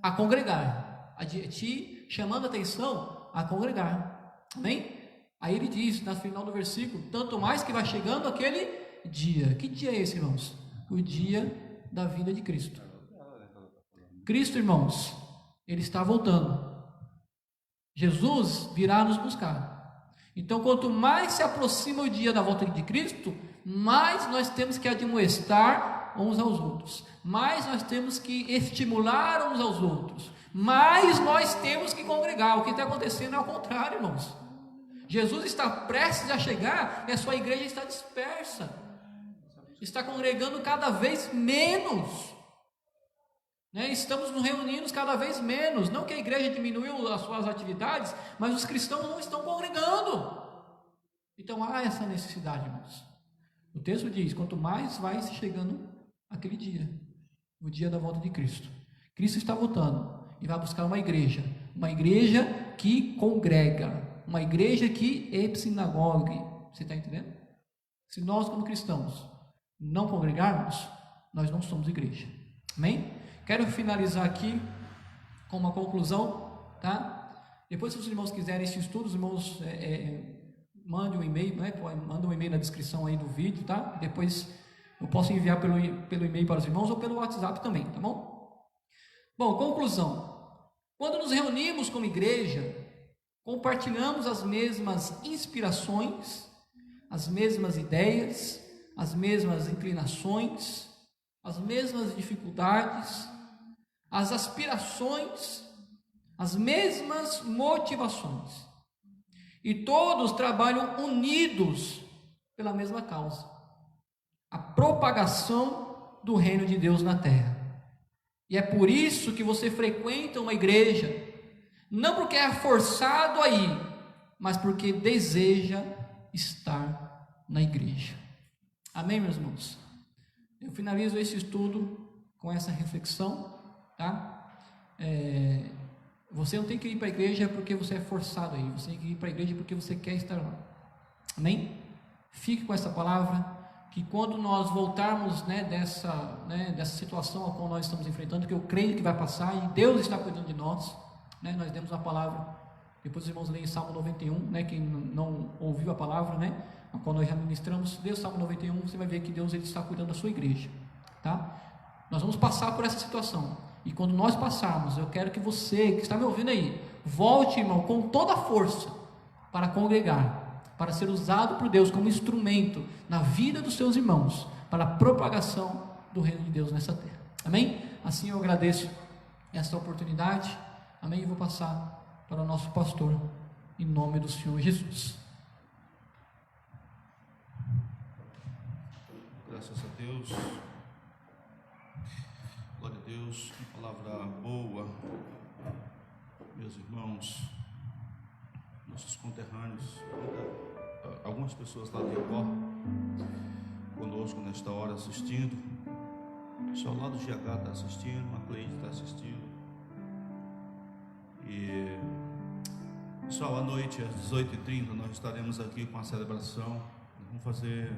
A congregar. Te chamando a atenção a congregar. Amém? Aí ele diz, no final do versículo, tanto mais que vai chegando aquele dia. Que dia é esse, irmãos? O dia da vinda de Cristo. Cristo, irmãos, ele está voltando. Jesus virá nos buscar. Então, quanto mais se aproxima o dia da volta de Cristo, mais nós temos que admoestar uns aos outros, mais nós temos que estimular uns aos outros, mais nós temos que congregar. O que está acontecendo é ao contrário, irmãos. Jesus está prestes a chegar e a sua igreja está dispersa, está congregando cada vez menos. Estamos nos reunindo cada vez menos. Não que a igreja diminuiu as suas atividades, mas os cristãos não estão congregando. Então há essa necessidade, irmãos. O texto diz, quanto mais vai se chegando aquele dia, o dia da volta de Cristo. Cristo está voltando e vai buscar uma igreja que congrega, uma igreja aqui é sinagoga. Você está entendendo? Se nós, como cristãos, não congregarmos, nós não somos igreja. Amém? Quero finalizar aqui com uma conclusão, tá? Depois, se os irmãos quiserem esse estudo, os irmãos mandem um e-mail, né? Manda um e-mail na descrição aí do vídeo, tá? Depois eu posso enviar pelo e-mail para os irmãos ou pelo WhatsApp também, tá bom? Bom, conclusão. Quando nos reunimos como igreja, compartilhamos as mesmas inspirações, as mesmas ideias, as mesmas inclinações, as mesmas dificuldades, as aspirações, as mesmas motivações. E todos trabalham unidos pela mesma causa: a propagação do reino de Deus na terra. E é por isso que você frequenta uma igreja, não porque é forçado a ir, mas porque deseja estar na igreja. Amém, meus irmãos? Eu finalizo esse estudo com essa reflexão, tá? Você não tem que ir para a igreja porque você é forçado a ir, você tem que ir para a igreja porque você quer estar lá. Amém? Fique com essa palavra, que quando nós voltarmos, dessa situação a qual nós estamos enfrentando, que eu creio que vai passar e Deus está cuidando de nós, né? Nós demos a palavra, depois os irmãos leem Salmo 91, né? Quem não ouviu a palavra, né? A qual nós já ministramos, lê o Salmo 91, você vai ver que Deus ele está cuidando da sua igreja, tá? Nós vamos passar por essa situação, e quando nós passarmos, eu quero que você que está me ouvindo aí, volte, irmão, com toda a força para congregar, para ser usado por Deus como instrumento na vida dos seus irmãos, para a propagação do reino de Deus nessa terra. Amém? Assim eu agradeço esta oportunidade. Amém? E vou passar para o nosso pastor, em nome do Senhor Jesus. Graças a Deus. Glória a Deus. Uma palavra boa. Meus irmãos, nossos conterrâneos, algumas pessoas lá de Icó conosco nesta hora assistindo. Só lá do GH está assistindo, a Cleide está assistindo. E só à noite, às 18h30, nós estaremos aqui com a celebração. Vamos fazer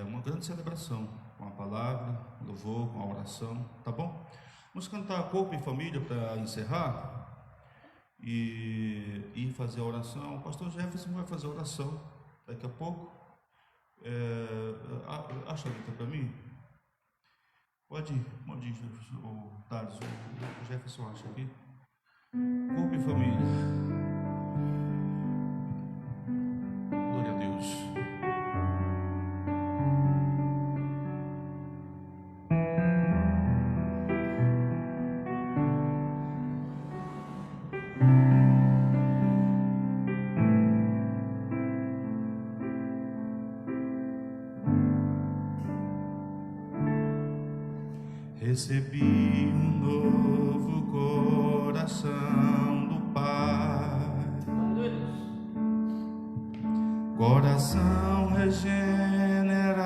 uma grande celebração com a palavra, louvor, com a oração, tá bom? Vamos cantar Corpo e Família para encerrar e fazer a oração. O pastor Jefferson vai fazer a oração daqui a pouco. Acha a letra para mim? Pode ir, o Thales, o Jefferson acha aqui. Corpo e Família. Glória a Deus. Recebi um novo coração do Pai, coração regenerado,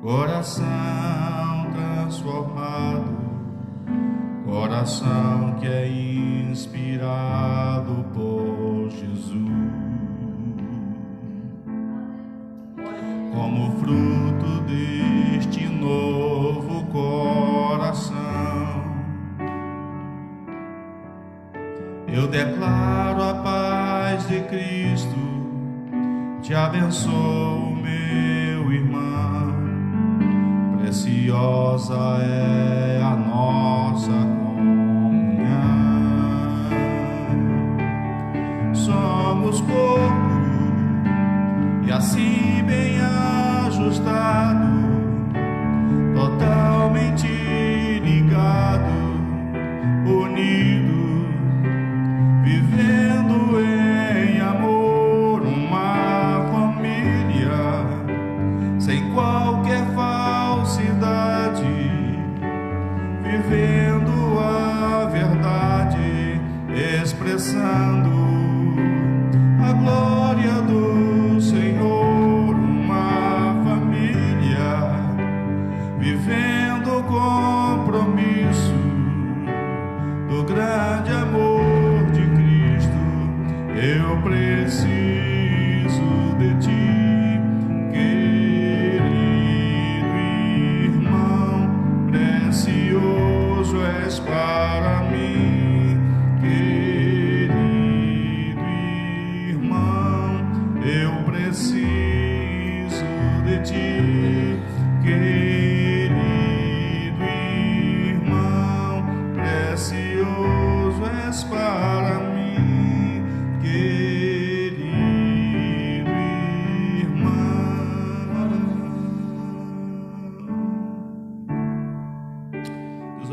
coração transformado, coração que é inspirado por Jesus. Como fruto deste novo coração, eu declaro a paz de Cristo, te abençoo, meu irmão. Preciosa é a nossa comunhão. Somos corpo e assim bem ajustado, totalmente ligado, unido, vivendo em amor, uma família, sem qualquer falsidade, vivendo a verdade, expressando a glória do Senhor, uma família, vivendo o compromisso do grande amor de Cristo.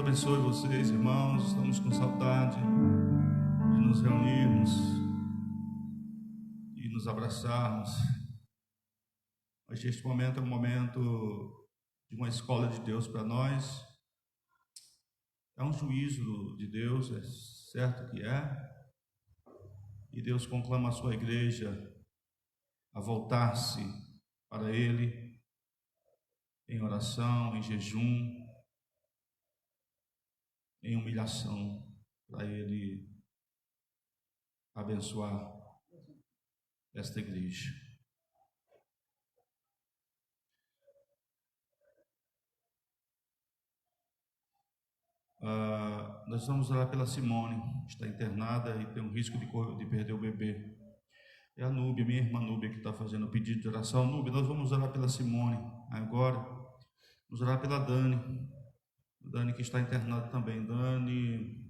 abençoe vocês, irmãos. Estamos com saudade de nos reunirmos e nos abraçarmos. Mas este momento é um momento de uma escola de Deus para nós. É um juízo de Deus, é certo que é. E Deus conclama a sua igreja a voltar-se para Ele em oração, em jejum, em humilhação, para Ele abençoar esta igreja. Nós vamos orar pela Simone, que está internada e tem um risco de perder o bebê. É a Núbia, minha irmã Núbia, que está fazendo o pedido de oração. Núbia, nós vamos orar pela Simone agora. Vamos orar pela Dani, que está internada também. Dani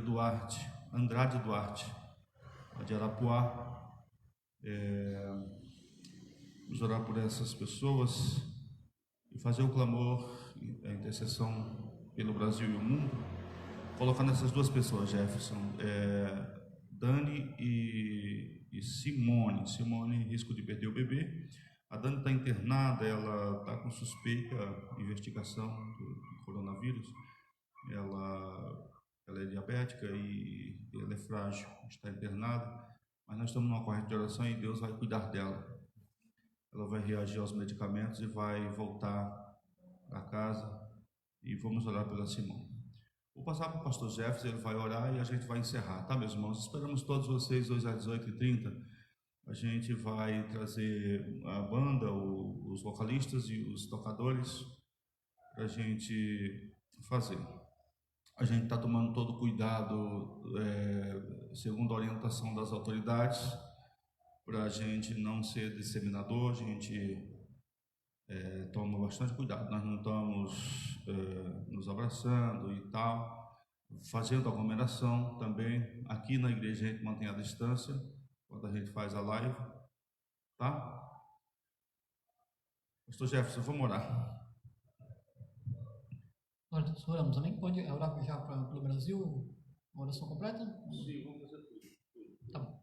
Duarte, Andrade Duarte, de Arapuá. Vamos orar por essas pessoas e fazer o clamor, a intercessão pelo Brasil e o mundo, colocando essas duas pessoas, Jefferson, Dani e Simone. Simone, risco de perder o bebê. A Dani está internada, ela está com suspeita, investigação do coronavírus. Ela é diabética e ela é frágil, está internada, mas nós estamos numa corrente de oração e Deus vai cuidar dela. Ela vai reagir aos medicamentos e vai voltar para casa. E vamos orar pela Simone. Vou passar para o pastor Jefferson, ele vai orar e a gente vai encerrar, tá, meus irmãos? Esperamos todos vocês hoje às 18h30. A gente vai trazer a banda, os vocalistas e os tocadores para a gente fazer. A gente está tomando todo cuidado, segundo a orientação das autoridades, para a gente não ser disseminador. A gente toma bastante cuidado. Nós não estamos nos abraçando e tal, fazendo aglomeração também. Aqui na igreja a gente mantém a distância quando a gente faz a live, tá? Pastor Jefferson, vamos orar. Nós oramos, amém? Pode orar já pelo Brasil, a oração completa? Sim, vamos fazer tudo. Tá bom.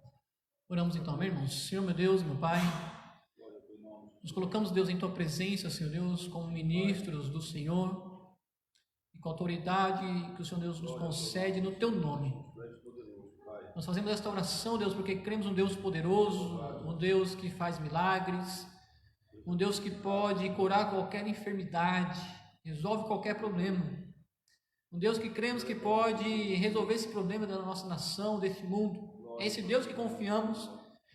Oramos então, amém, irmãos? Senhor, meu Deus, meu Pai, nos colocamos, Deus, em Tua presença, Senhor Deus, como ministros do Senhor, e com a autoridade que o Senhor Deus nos concede no Teu nome. Nós fazemos esta oração, Deus, porque cremos um Deus poderoso, um Deus que faz milagres, um Deus que pode curar qualquer enfermidade, resolve qualquer problema. Um Deus que cremos que pode resolver esse problema da nossa nação, desse mundo. É esse Deus que confiamos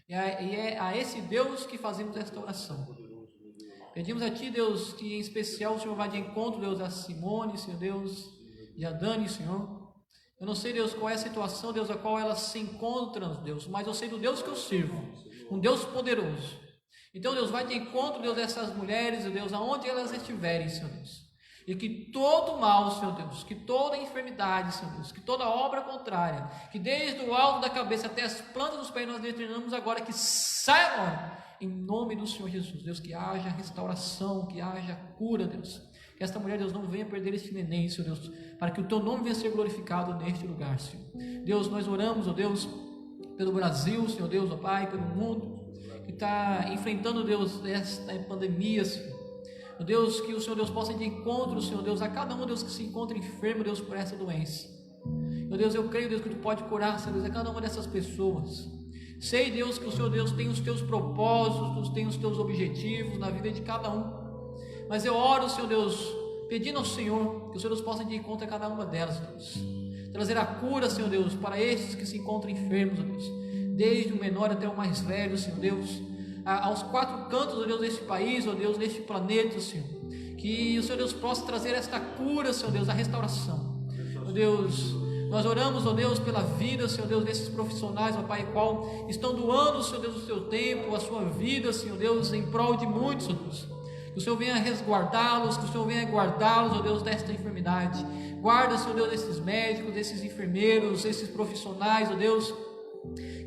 e é a esse Deus que fazemos esta oração. Pedimos a Ti, Deus, que em especial o Senhor vá de encontro, Deus, a Simone, Senhor Deus, e a Dani, Senhor. Eu não sei, Deus, qual é a situação, Deus, a qual elas se encontram, Deus, mas eu sei do Deus que eu sirvo, um Deus poderoso. Então, Deus, vai de encontro, Deus, dessas mulheres, Deus, aonde elas estiverem, Senhor Deus. E que todo mal, Senhor Deus, que toda enfermidade, Senhor Deus, que toda obra contrária, que desde o alto da cabeça até as plantas dos pés nós determinamos agora que saia agora, em nome do Senhor Jesus, Deus, que haja restauração, que haja cura, Deus. Que esta mulher, Deus, não venha perder este neném, Senhor Deus, para que o Teu nome venha ser glorificado neste lugar, Senhor. Deus, nós oramos, ó Deus, pelo Brasil, Senhor Deus, ó Pai, pelo mundo, que está enfrentando, Deus, esta pandemia, Senhor. Ó Deus, que o Senhor Deus possa ir de encontro, Senhor Deus, a cada um, Deus, que se encontra enfermo, Deus, por essa doença. Ó Deus, eu creio, Deus, que Tu pode curar, Senhor Deus, a cada uma dessas pessoas. Sei, Deus, que o Senhor Deus tem os Teus propósitos, tem os Teus objetivos na vida de cada um. Mas eu oro, Senhor Deus, pedindo ao Senhor que o Senhor Deus possa ir de encontro a cada uma delas, Deus. Trazer a cura, Senhor Deus, para estes que se encontram enfermos, Deus. Desde o menor até o mais velho, Senhor Deus. Aos quatro cantos, ó Deus, deste país, ó Deus, deste planeta, Senhor. Que o Senhor Deus possa trazer esta cura, Senhor Deus, a restauração. Ó Deus, nós oramos, ó Deus, pela vida, Senhor Deus, desses profissionais, ó Pai, qual estão doando, Senhor Deus, o seu tempo, a sua vida, Senhor Deus, em prol de muitos, ó Deus. Que o Senhor venha resguardá-los, que o Senhor venha guardá-los, ó Deus, desta enfermidade. Guarda, Senhor Deus, esses médicos, esses enfermeiros, esses profissionais, ó Deus,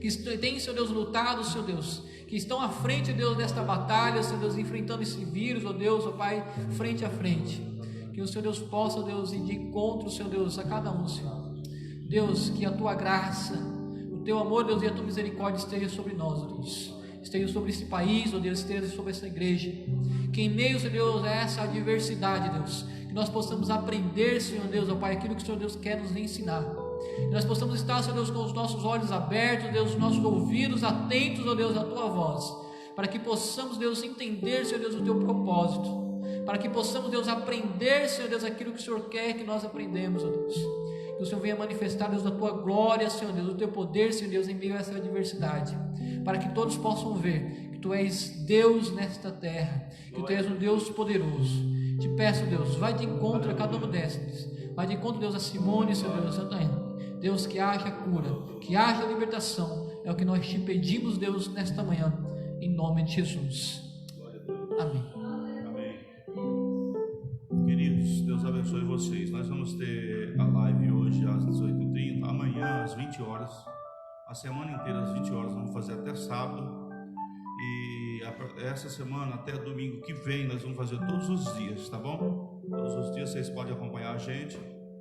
que têm, Senhor Deus, lutado, Senhor Deus, que estão à frente, Deus, desta batalha, Senhor Deus, enfrentando esse vírus, ó Deus, ó Pai, frente a frente. que o Senhor Deus possa, Deus, ir de encontro, Senhor Deus, a cada um, Senhor. Deus, que a tua graça, o teu amor, Deus, e a tua misericórdia esteja sobre nós, Deus. Esteja sobre esse país, ó Deus, esteja sobre essa igreja. Que em meio, Senhor Deus, a essa adversidade, Deus, que nós possamos aprender, Senhor Deus, ó Pai, aquilo que o Senhor Deus quer nos ensinar. Que nós possamos estar, Senhor Deus, com os nossos olhos abertos, Deus, os nossos ouvidos atentos, ó Deus, à tua voz. Para que possamos, Deus, entender, Senhor Deus, o teu propósito. Para que possamos, Deus, aprender, Senhor Deus, aquilo que o Senhor quer que nós aprendemos, ó Deus. Que o Senhor venha manifestar, Deus, a tua glória, Senhor Deus, o teu poder, Senhor Deus, em meio a essa adversidade. Para que todos possam ver que tu és Deus nesta terra, que tu és um Deus poderoso. Te peço, Deus, vai de encontro a cada um destes. Vai de encontro, Deus, a Simone, Senhor Deus, Deus, que haja cura, que haja libertação. É o que nós te pedimos, Deus, nesta manhã, em nome de Jesus. Amém. Queridos, Deus abençoe vocês. Nós vamos ter a live hoje às 18h30, amanhã às 20 horas, a semana inteira às 20 horas, vamos fazer até sábado. E essa semana, até domingo que vem, nós vamos fazer todos os dias, tá bom? Todos os dias vocês podem acompanhar a gente.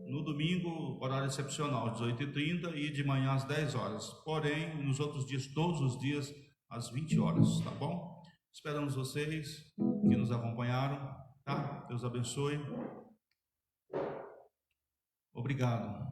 No domingo, horário excepcional, 18h30 e de manhã às 10 horas. Porém, nos outros dias, todos os dias, às 20 horas, tá bom? Esperamos vocês que nos acompanharam. Tá? Deus abençoe. Obrigado.